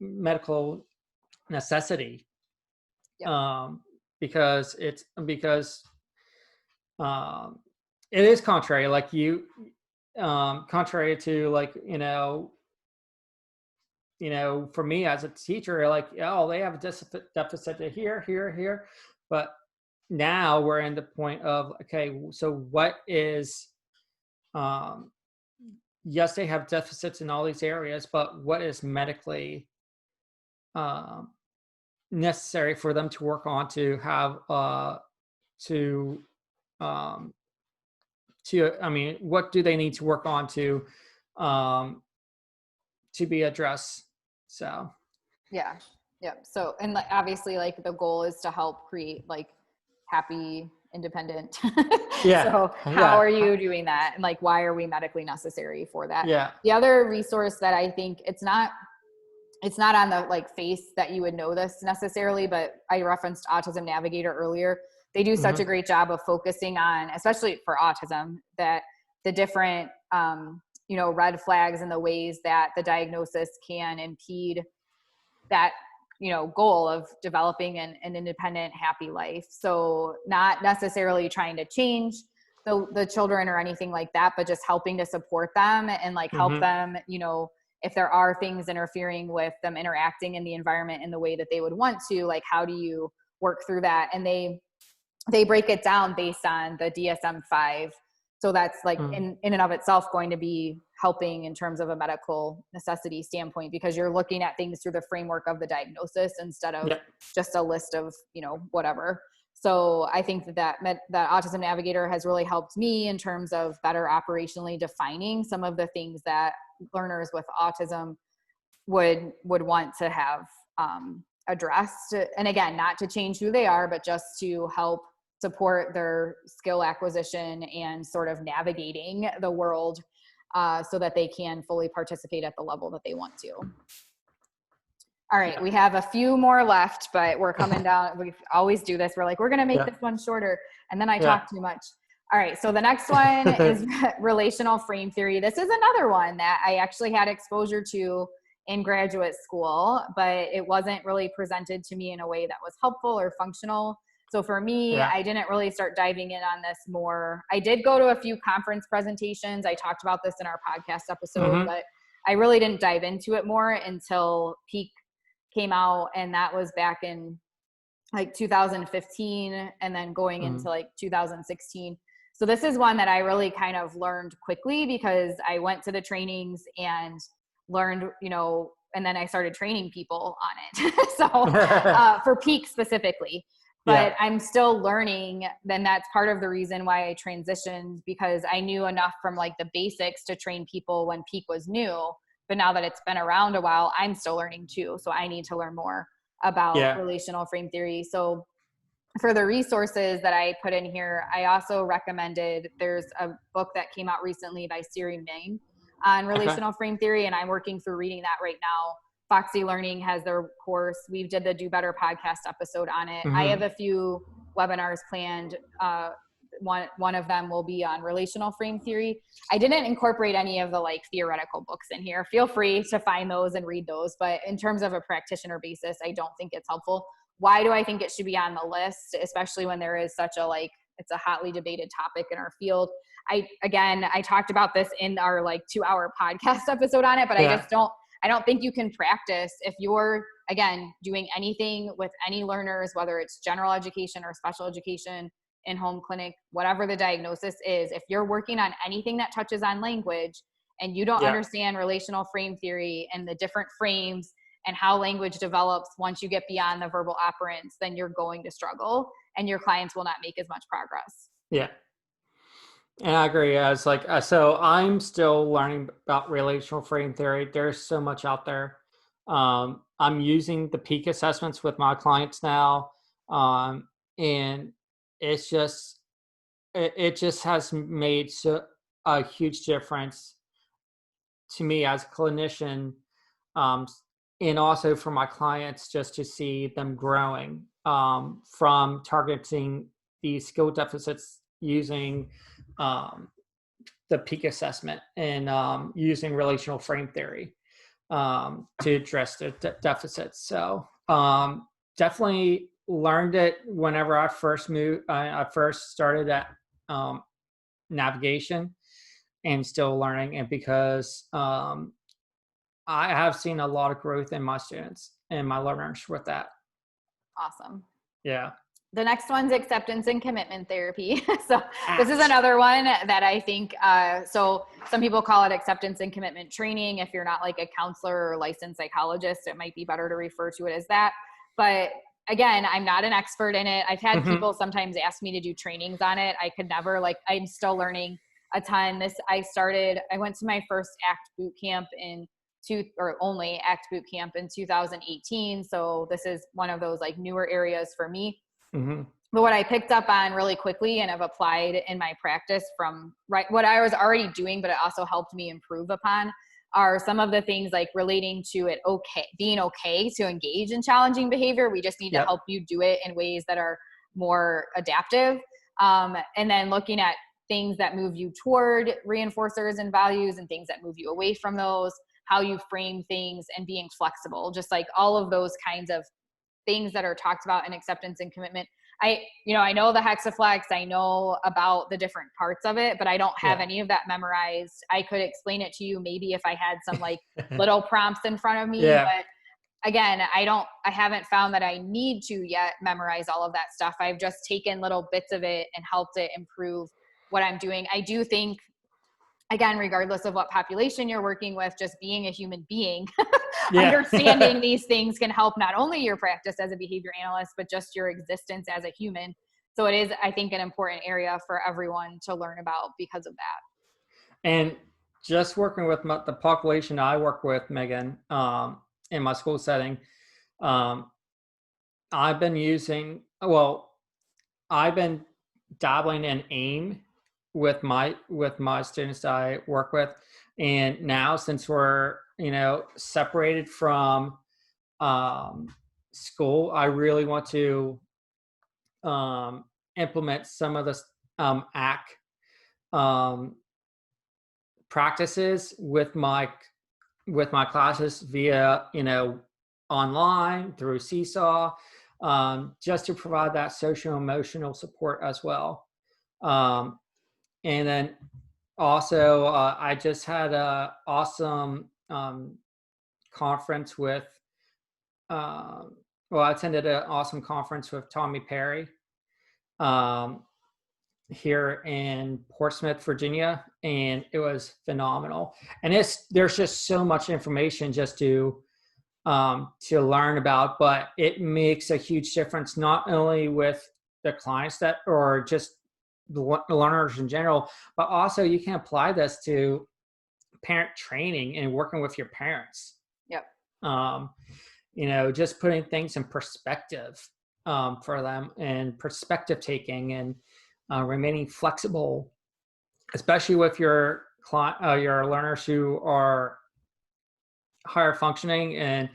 medical necessity. Yep. Because um, it is contrary, like contrary to like, for me as a teacher, like, oh, they have a deficit to here, but now we're in the point of, okay, so what is, yes, they have deficits in all these areas, but what is medically um, necessary for them to work on to have to um, I mean, what do they need to work on um, to be addressed? So Yeah. Yep. So, and like, obviously like the goal is to help create like happy, independent. yeah, So how yeah, are you doing that? And like, why are we medically necessary for that? yeah, The other resource that I think it's not on the like face that you would know this necessarily, but I referenced Autism Navigator earlier. They do such mm-hmm, a great job of focusing on, especially for autism, that the different, you know, red flags and the ways that the diagnosis can impede that, you know, goal of developing an independent, happy life. So not necessarily trying to change the children or anything like that, but just helping to support them and like help mm-hmm, them, you know, if there are things interfering with them interacting in the environment in the way that they would want to, like, how do you work through that? And they break it down based on the DSM-5. So that's like mm-hmm. in and of itself going to be helping in terms of a medical necessity standpoint, because you're looking at things through the framework of the diagnosis instead of Yeah, just a list of, you know, whatever. So I think that Autism Navigator has really helped me in terms of better operationally defining some of the things that learners with autism would want to have addressed. And again, not to change who they are, but just to help support their skill acquisition and sort of navigating the world so that they can fully participate at the level that they want to. All right, yeah, we have a few more left, but we're coming down. We always do this. We're like, we're going to make yeah, this one shorter. And then I yeah. talk too much. All right, so the next one is relational frame theory. This is another one that I actually had exposure to in graduate school, but it wasn't really presented to me in a way that was helpful or functional. So for me, Yeah. I didn't really start diving in on this more. I did go to a few conference presentations. I talked about this in our podcast episode, Mm-hmm. but I really didn't dive into it more until Peak came out, and that was back in like 2015 and then going Mm-hmm. into like 2016. So this is one that I really kind of learned quickly because I went to the trainings and learned, you know, and then I started training people on it. So for Peak specifically, Yeah. but I'm still learning. Then that's part of the reason why I transitioned, because I knew enough from like the basics to train people when Peak was new. But now that it's been around a while, I'm still learning too. So I need to learn more. about Yeah. relational frame theory. So for the resources that I put in here, I also recommended, there's a book that came out recently by Siri Ming on Okay. relational frame theory, and I'm working through reading that right now. Foxy Learning has their course. We did the Do Better podcast episode on it. I have Mm-hmm. a few webinars planned. One of them will be on relational frame theory. I didn't incorporate any of the like theoretical books in here. Feel free to find those and read those. But in terms of a practitioner basis, I don't think it's helpful. Why do I think it should be on the list, especially when there is such a like, it's a hotly debated topic in our field? I talked about this in our like 2-hour podcast episode on it, but Yeah. I don't think you can practice if you're, again, doing anything with any learners, whether it's general education or special education, in-home clinic, whatever the diagnosis is, if you're working on anything that touches on language and you don't Yeah. understand relational frame theory and the different frames and how language develops once you get beyond the verbal operants, then you're going to struggle and your clients will not make as much progress. Yeah. And I agree. As like, so I'm still learning about relational frame theory. There's so much out there. I'm using the peak assessments with my clients now. And it's just, it just has made a huge difference to me as a clinician. Um, and also for my clients, just to see them growing from targeting these skill deficits using the peak assessment and using relational frame theory to address the deficits. So definitely learned it whenever I first moved. I first started at navigation and still learning. And because I have seen a lot of growth in my students and my learners with that. Awesome. Yeah. The next one's acceptance and commitment therapy. So this is Ouch. another one that I think, so some people call it acceptance and commitment training. If you're not like a counselor or licensed psychologist, it might be better to refer to it as that. But again, I'm not an expert in it. I've had people sometimes ask me to do trainings on it. I could never, like, I'm still learning a ton. I went to my first ACT boot camp only ACT boot camp in 2018. So this is one of those like newer areas for me. Mm-hmm. But what I picked up on really quickly and have applied in my practice from what I was already doing, but it also helped me improve upon, are some of the things like relating to being okay to engage in challenging behavior. We just need to help you do it in ways that are more adaptive. And then looking at things that move you toward reinforcers and values and things that move you away from those, how you frame things, and being flexible, just like all of those kinds of things that are talked about in acceptance and commitment. I know the hexaflex, I know about the different parts of it, but I don't have any of that memorized. I could explain it to you maybe if I had some like little prompts in front of me, but again, I haven't found that I need to yet memorize all of that stuff. I've just taken little bits of it and helped it improve what I'm doing. I do think, again, regardless of what population you're working with, just being a human being, understanding these things can help not only your practice as a behavior analyst, but just your existence as a human. So it is, I think, an important area for everyone to learn about because of that. And just working with the population I work with, Megan, in my school setting, I've been dabbling in AIM with my students that I work with. And now since we're, separated from school, I really want to implement some of the ACT practices with my classes via, online through Seesaw, just to provide that social emotional support as well. And then also, I just had a awesome conference with, I attended an awesome conference with Tommy Perry here in Portsmouth, Virginia, and it was phenomenal. And there's just so much information just to learn about, but it makes a huge difference not only with the clients or just the learners in general, but also you can apply this to parent training and working with your parents. Yep. just putting things in perspective for them, and perspective taking, and remaining flexible, especially with your learners who are higher functioning and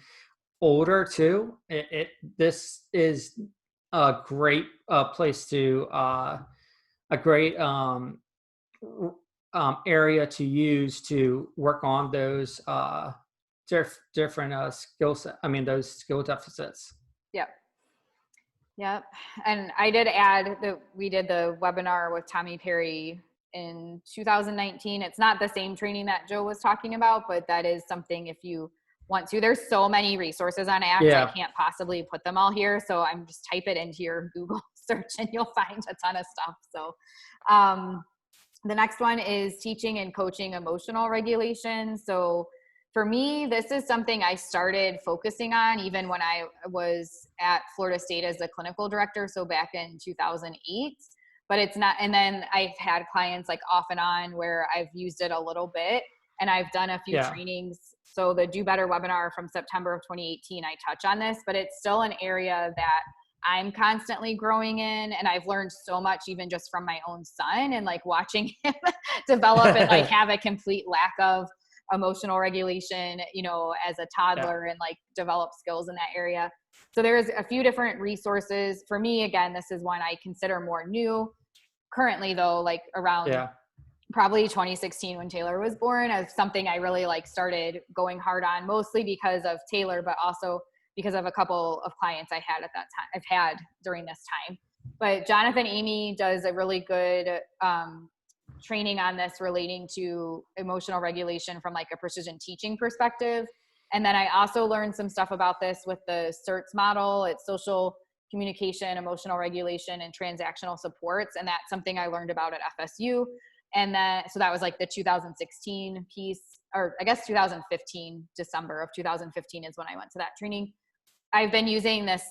older too. This is a great place to a great area to use to work on those different skill set. I mean, those skill deficits. Yep. Yep. And I did add that we did the webinar with Tommy Perry in 2019. It's not the same training that Joe was talking about, but that is something if you want to. There's so many resources on ACT. Yeah. I can't possibly put them all here. So I'm just type it into your Google search and you'll find a ton of stuff. So the next one is teaching and coaching emotional regulation. So for me, this is something I started focusing on even when I was at Florida State as a clinical director. So back in 2008, but it's not, and then I've had clients like off and on where I've used it a little bit, and I've done a few trainings. So the Do Better webinar from September of 2018, I touch on this, but it's still an area that I'm constantly growing in, and I've learned so much even just from my own son and like watching him develop and like have a complete lack of emotional regulation, as a toddler, and like develop skills in that area. So there's a few different resources. For me, again, this is one I consider more new currently though, like around probably 2016 when Taylor was born, as something I really like started going hard on, mostly because of Taylor, but also because of a couple of clients I had at that time, I've had during this time. But Jonathan Amy does a really good training on this relating to emotional regulation from like a precision teaching perspective. And then I also learned some stuff about this with the CERTS model. It's social communication, emotional regulation, and transactional supports. And that's something I learned about at FSU. And then, so that was like the 2016 piece, or I guess 2015, December of 2015 is when I went to that training. I've been using this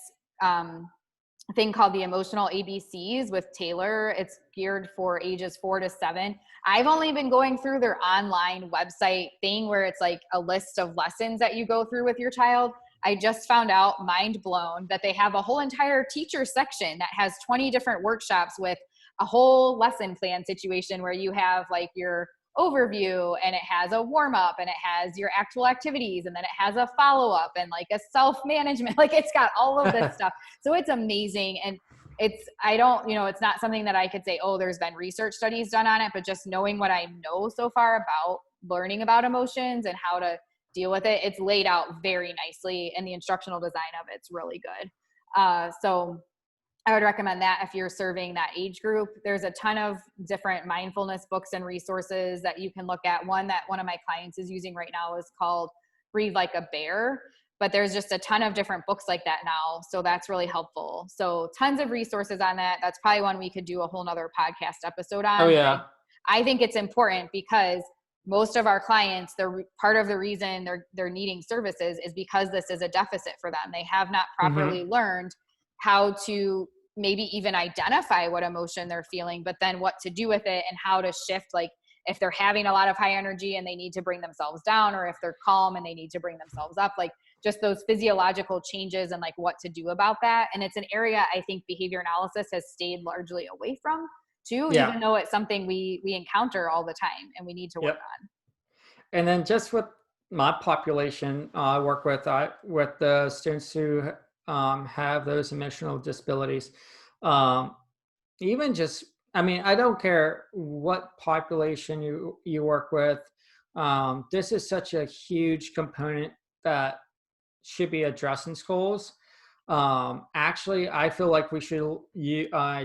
thing called the emotional ABCs with Taylor. It's geared for ages 4 to 7. I've only been going through their online website thing where it's like a list of lessons that you go through with your child. I just found out, mind blown, that they have a whole entire teacher section that has 20 different workshops with a whole lesson plan situation where you have like your overview, and it has a warm up, and it has your actual activities, and then it has a follow up and like a self management. Like it's got all of this stuff. So it's amazing. And it's not something that I could say, oh, there's been research studies done on it, but just knowing what I know so far about learning about emotions and how to deal with it, it's laid out very nicely, and the instructional design of it's really good. So I would recommend that if you're serving that age group. There's a ton of different mindfulness books and resources that you can look at. One that one of my clients is using right now is called Breathe Like a Bear, but there's just a ton of different books like that now. So that's really helpful. So tons of resources on that. That's probably one we could do a whole nother podcast episode on. Oh yeah. I think it's important because most of our clients, part of the reason they're needing services is because this is a deficit for them. They have not properly learned how to maybe even identify what emotion they're feeling, but then what to do with it and how to shift, like if they're having a lot of high energy and they need to bring themselves down, or if they're calm and they need to bring themselves up, like just those physiological changes and like what to do about that. And it's an area I think behavior analysis has stayed largely away from too, even though it's something we encounter all the time and we need to work on. And then just with my population, I work with the students who have those emotional disabilities. Even just, I mean, I don't care what population you work with. This is such a huge component that should be addressed in schools. Actually, I feel like we should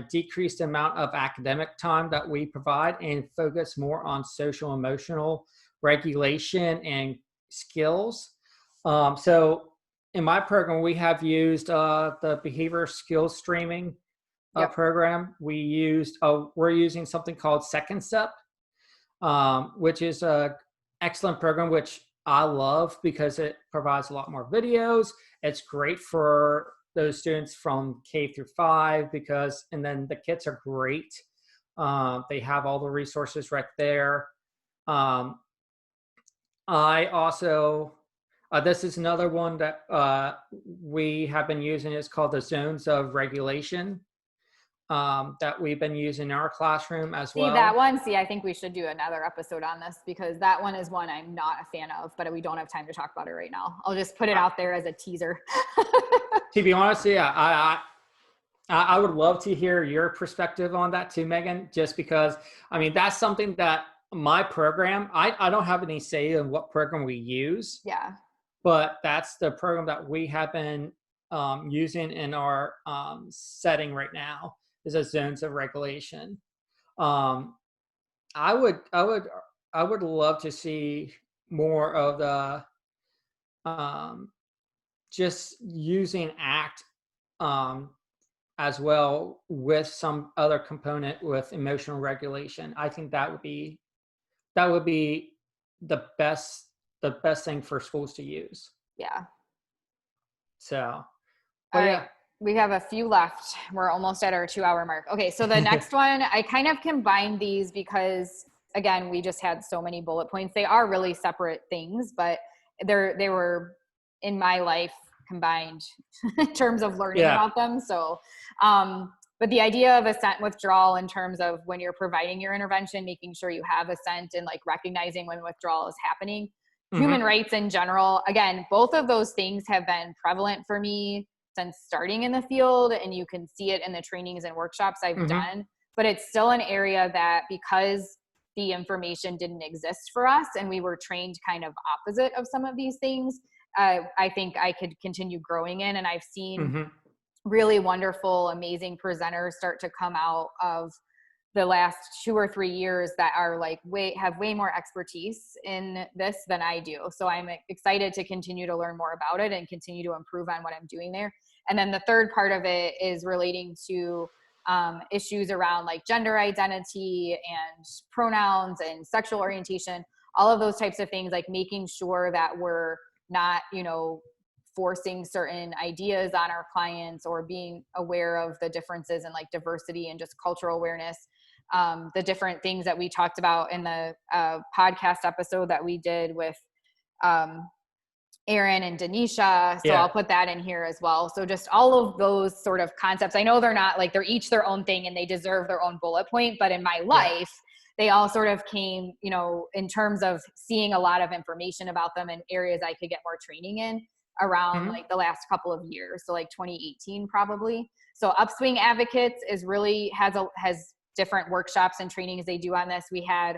decrease the amount of academic time that we provide and focus more on social emotional regulation and skills. So in my program, we have used the behavior skills streaming program. We're using something called Second Step, which is an excellent program, which I love because it provides a lot more videos. It's great for those students from K through 5 and then the kits are great. They have all the resources right there. This is another one that we have been using. It's called the zones of regulation, that we've been using in our classroom as See that well. one? See, I think we should do another episode on this because that one is one I'm not a fan of, but we don't have time to talk about it right now. I'll just put it out there as a teaser. To be honest, yeah, I would love to hear your perspective on that too, Megan, just because, I mean, that's something that my program, I don't have any say in what program we use, Yeah. but that's the program that we have been using in our setting right now is a zones of regulation. Um, I would, I would, I would love to see more of the um, just using ACT um, as well with some other component with emotional regulation. I think that would be the best thing for schools to use. Yeah. So, All but right. yeah, We have a few left. We're almost at our 2-hour mark. Okay. So the next one, I kind of combined these because again, we just had so many bullet points. They are really separate things, but they were in my life combined in terms of learning yeah, about them. So, but the idea of assent withdrawal in terms of when you're providing your intervention, making sure you have assent and like recognizing when withdrawal is happening. Human hmm rights in general, again, both of those things have been prevalent for me since starting in the field, and you can see it in the trainings and workshops I've hmm done, but it's still an area that because the information didn't exist for us and we were trained kind of opposite of some of these things, I think I could continue growing in. And I've seen hmm really wonderful, amazing presenters start to come out of the last 2 or 3 years that are like have way more expertise in this than I do. So I'm excited to continue to learn more about it and continue to improve on what I'm doing there. And then the third part of it is relating to issues around like gender identity and pronouns and sexual orientation, all of those types of things, like making sure that we're not, forcing certain ideas on our clients or being aware of the differences in like diversity and just cultural awareness. The different things that we talked about in the podcast episode that we did with Aaron and Denisha. So yeah, I'll put that in here as well. So just all of those sort of concepts. I know they're not like, they're each their own thing and they deserve their own bullet point, but in my yeah, life, they all sort of came, in terms of seeing a lot of information about them and areas I could get more training in around hmm like the last couple of years. So like 2018 probably. So Upswing Advocates is really has different workshops and trainings they do on this. We had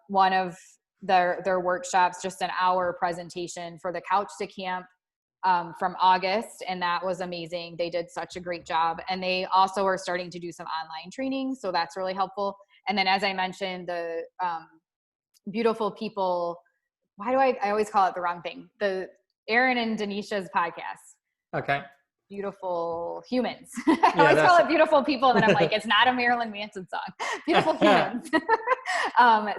one of their workshops, just an hour presentation for the Couch to Camp from August, and that was amazing. They did such a great job, and they also are starting to do some online training, so that's really helpful. And then, as I mentioned, the beautiful people. Why do I always call it the wrong thing? The Aaron and Denisha's podcast. okay, Beautiful humans. I yeah, always call that's it beautiful people, and then I'm like, it's not a Marilyn Manson song. Beautiful humans.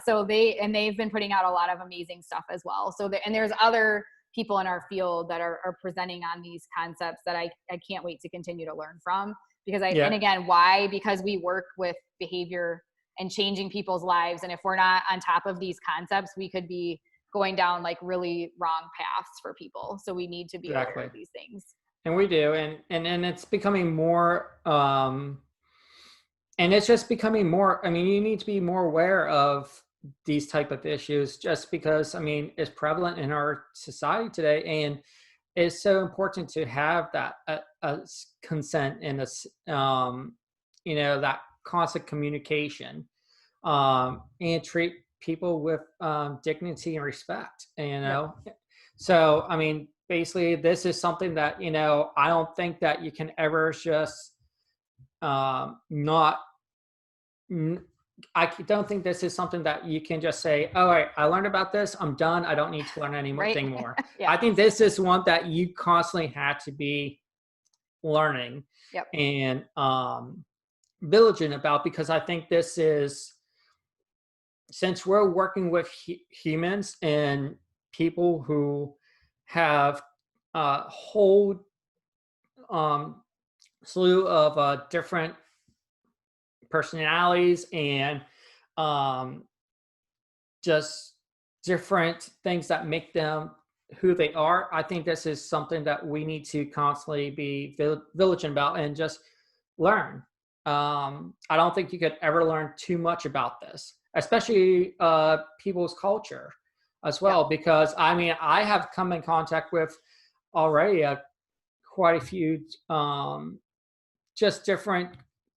So they've been putting out a lot of amazing stuff as well. So and there's other people in our field that are presenting on these concepts that I can't wait to continue to learn from, because and yeah, again, why? Because we work with behavior and changing people's lives. And if we're not on top of these concepts, we could be going down like really wrong paths for people. So we need to be aware exactly. of these things. And we do, and it's becoming more, and it's just becoming more. I mean, you need to be more aware of these type of issues, just because, I mean, it's prevalent in our society today, and it's so important to have that consent and that constant communication, and treat people with dignity and respect. Yep. So I mean, basically, this is something that I don't think that you can ever just not. I don't think this is something that you can just say, "All right, I learned about this. I'm done. I don't need to learn Right. anything more." Yeah. I think this is one that you constantly have to be learning Yep. and vigilant about, because I think this is, since we're working with humans and people who have a whole um, slew of different personalities and um, just different things that make them who they are, I think this is something that we need to constantly be vigilant about and just learn. I don't think you could ever learn too much about this, especially people's culture as Yeah. well, because I mean, I have come in contact with already quite a few just different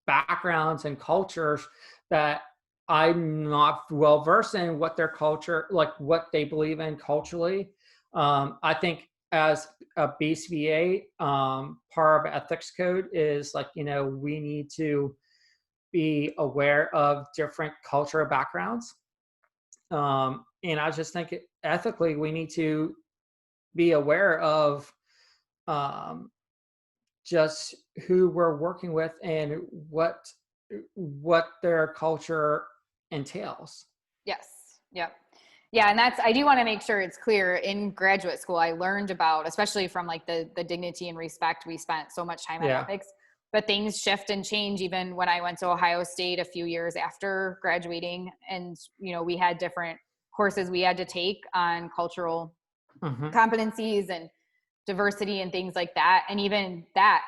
backgrounds and cultures that I'm not well versed in what their culture, like what they believe in culturally. I think as a BCBA, part of ethics code is like, we need to be aware of different cultural backgrounds. And I just think ethically, we need to be aware of um, just who we're working with and what their culture entails. Yes. Yep. Yeah, and I do want to make sure it's clear. In graduate school, I learned about, especially from like the dignity and respect, we spent so much time on Yeah. ethics, but things shift and change even when I went to Ohio State a few years after graduating. And, we had different courses we had to take on cultural Hmm. competencies and diversity and things like that. And even that,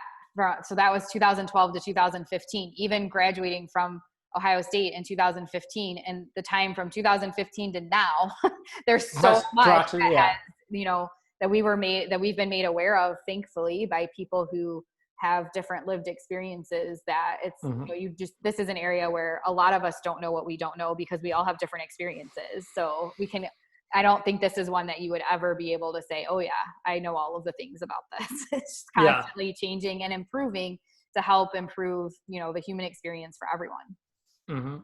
so that was 2012 to 2015, even graduating from Ohio State in 2015, and the time from 2015 to now, there's so Has much drastically, that yeah. has, that we've been made aware of, thankfully, by people who have different lived experiences, that it's, Hmm. this is an area where a lot of us don't know what we don't know because we all have different experiences. So I don't think this is one that you would ever be able to say, oh yeah, I know all of the things about this. It's just Yeah. constantly changing and improving to help improve, the human experience for everyone. Hmm.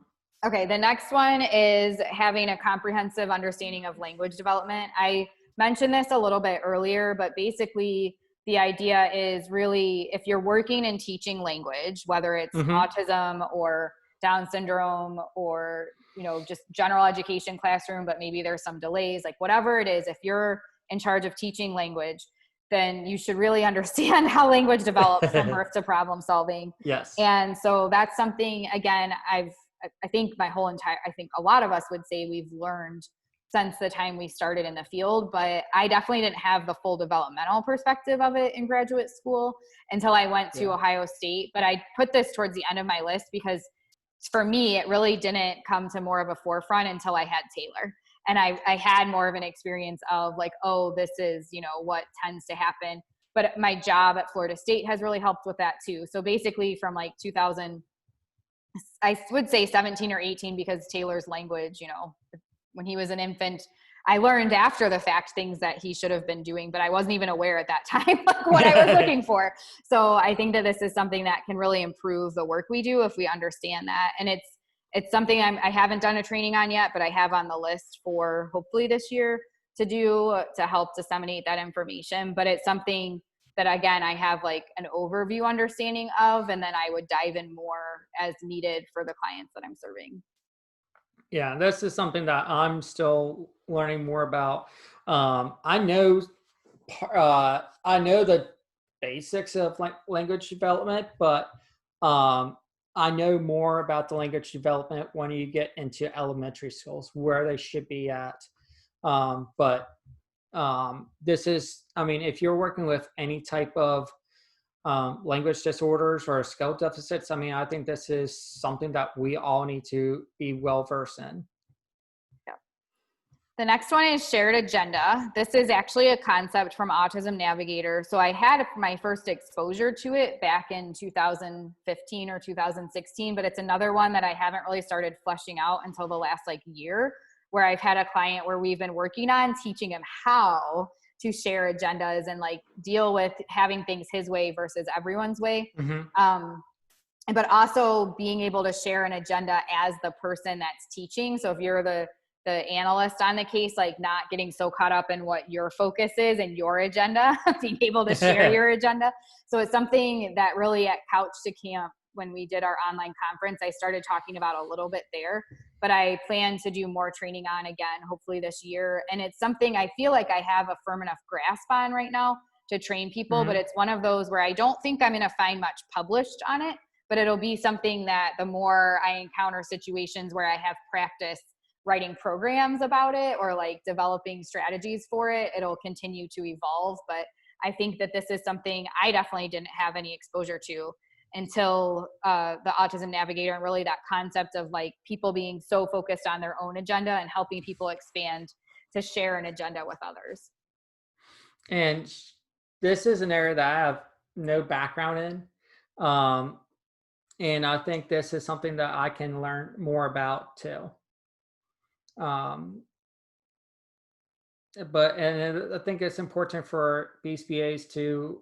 Okay, the next one is having a comprehensive understanding of language development. I mentioned this a little bit earlier, but basically the idea is really, if you're working and teaching language, whether it's Hmm. autism or Down syndrome or, just general education classroom, but maybe there's some delays, like whatever it is, if you're in charge of teaching language, then you should really understand how language develops from birth to problem solving. Yes. And so that's something, again, I think I think a lot of us would say we've learned since the time we started in the field, but I definitely didn't have the full developmental perspective of it in graduate school until I went to Yeah. Ohio State. But I put this towards the end of my list because for me, it really didn't come to more of a forefront until I had Taylor. And I had more of an experience of like, oh, this is, what tends to happen. But my job at Florida State has really helped with that too. So basically from like 2000, I would say 17 or 18, because Taylor's language, when he was an infant, I learned after the fact things that he should have been doing, but I wasn't even aware at that time like what I was looking for. So I think that this is something that can really improve the work we do if we understand that. And it's something I haven't done a training on yet, but I have on the list for hopefully this year to do to help disseminate that information. But it's something that, again, I have like an overview understanding of, and then I would dive in more as needed for the clients that I'm serving. Yeah, this is something that I'm still learning more about. I know the basics of language development, but I know more about the language development when you get into elementary schools, where they should be at. But this is, I mean, if you're working with any type of language disorders or skill deficits, I mean, I think this is something that we all need to be well versed in. Yeah. The next one is shared agenda. This is actually a concept from Autism Navigator. So I had my first exposure to it back in 2015 or 2016, but it's another one that I haven't really started fleshing out until the last year, where I've had a client where we've been working on teaching him how to share agendas and deal with having things his way versus everyone's way. Mm-hmm. But also being able to share an agenda as the person that's teaching. So if you're the analyst on the case, not getting so caught up in what your focus is and your agenda, being able to share your agenda. So it's something that really at Couch to Camp, when we did our online conference, I started talking about a little bit there, but I plan to do more training on again, hopefully this year. And it's something I feel like I have a firm enough grasp on right now to train people, Mm-hmm. but it's one of those where I don't think I'm going to find much published on it, but it'll be something that the more I encounter situations where I have practice writing programs about it or like developing strategies for it. It'll continue to evolve. But I think that this is something I definitely didn't have any exposure to until the Autism Navigator, and really that concept of like people being so focused on their own agenda and helping people expand to share an agenda with others. And this is an area that I have no background in. And I think this is something that I can learn more about too. And I think it's important for BCBAs to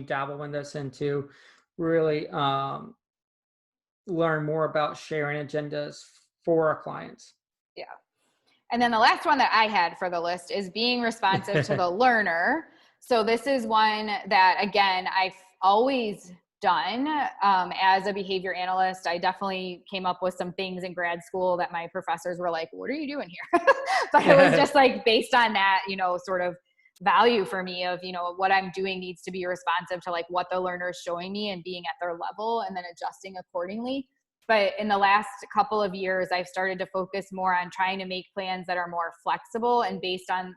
dabble in this and to really learn more about sharing agendas for our clients. Yeah. And then the last one that I had for the list is being responsive to the learner. So this is one that, again, I've always done as a behavior analyst. I definitely came up with some things in grad school that my professors were like, what are you doing here? But it was just like based on that, sort of value for me of, what I'm doing needs to be responsive to like what the learner is showing me and being at their level and then adjusting accordingly. But in the last couple of years, I've started to focus more on trying to make plans that are more flexible and based on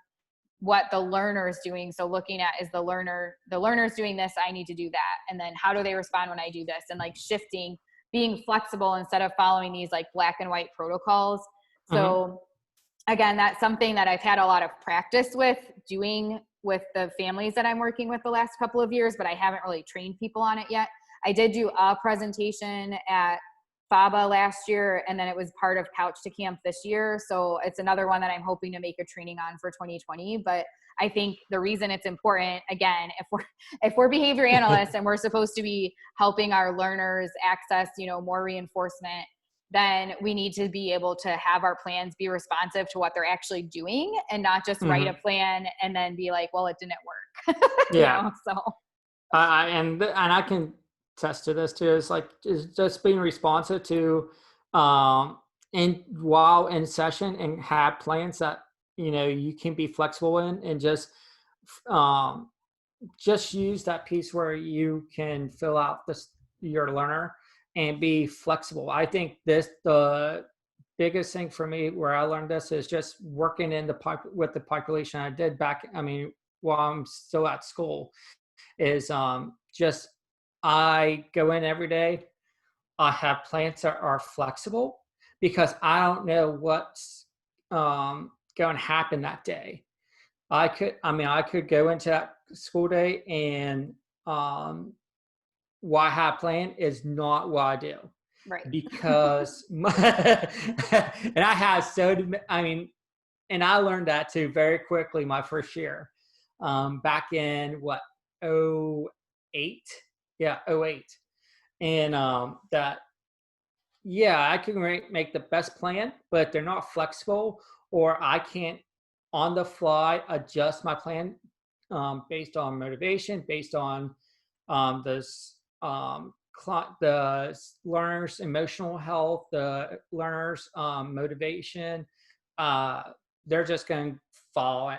what the learner is doing. So looking at, is the learner's doing this, I need to do that. And then how do they respond when I do this? And like shifting, being flexible instead of following these like black and white protocols. So again, that's something that I've had a lot of practice with doing with the families that I'm working with the last couple of years, but I haven't really trained people on it yet. I did do a presentation at FABA last year, and then it was part of Couch to Camp this year. So it's another one that I'm hoping to make a training on for 2020. But I think the reason it's important, again, if we're behavior analysts and we're supposed to be helping our learners access, more reinforcement, then we need to be able to have our plans be responsive to what they're actually doing and not just write a plan and then be like, well, it didn't work. Yeah. So and I can attest to this too. Is just being responsive to and while in session and have plans that you can be flexible in, and just use that piece where you can fill out your learner and be flexible. I think the biggest thing for me where I learned this is just working with the population I did while I'm still at school is just I go in every day. I have plans that are flexible because I don't know what's going to happen that day. I could go into that school day and what I have planned is not what I do. Right. Because and I learned that too very quickly my first year. Back in 2008. Yeah, 2008. And I can make the best plan, but they're not flexible, or I can't on the fly adjust my plan based on motivation, based on the learner's emotional health, the learner's motivation. They're just going to fail,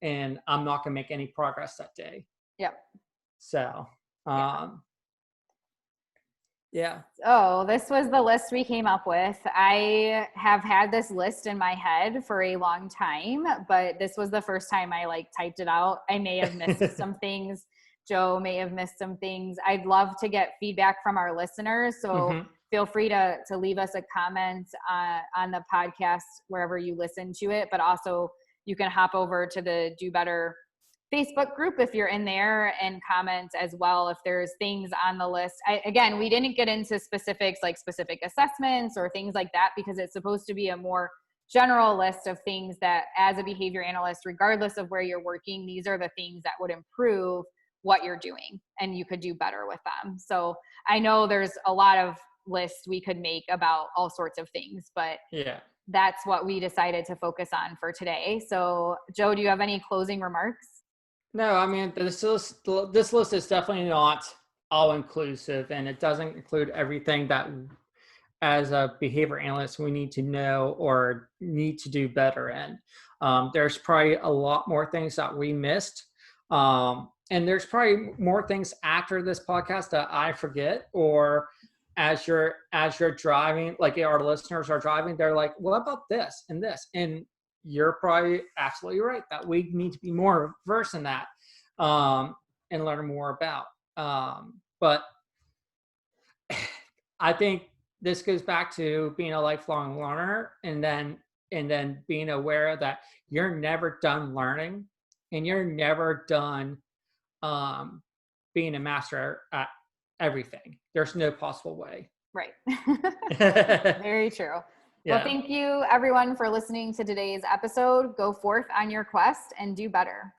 and I'm not going to make any progress that day. Yep. So, yeah. Oh, this was the list we came up with. I have had this list in my head for a long time, but this was the first time I typed it out. I may have missed some things. Joe may have missed some things. I'd love to get feedback from our listeners. So feel free to leave us a comment on the podcast, wherever you listen to it, but also you can hop over to the Do Better Facebook group if you're in there and comment as well if there's things on the list. Again, we didn't get into specifics like specific assessments or things like that because it's supposed to be a more general list of things that as a behavior analyst, regardless of where you're working, these are the things that would improve what you're doing and you could do better with them. So I know there's a lot of lists we could make about all sorts of things, but that's what we decided to focus on for today. So Joe, do you have any closing remarks? No, this list is definitely not all inclusive, and it doesn't include everything that as a behavior analyst we need to know or need to do better in. There's probably a lot more things that we missed. And there's probably more things after this podcast that I forget or as you're driving, like our listeners are driving, they're like, what about this and this? And you're probably absolutely right that we need to be more versed in that, and learn more about. But I think this goes back to being a lifelong learner, and then being aware that you're never done learning, and you're never done being a master at everything. There's no possible way. Right. Yeah. Very true. Well, thank you everyone for listening to today's episode. Go forth on your quest and do better.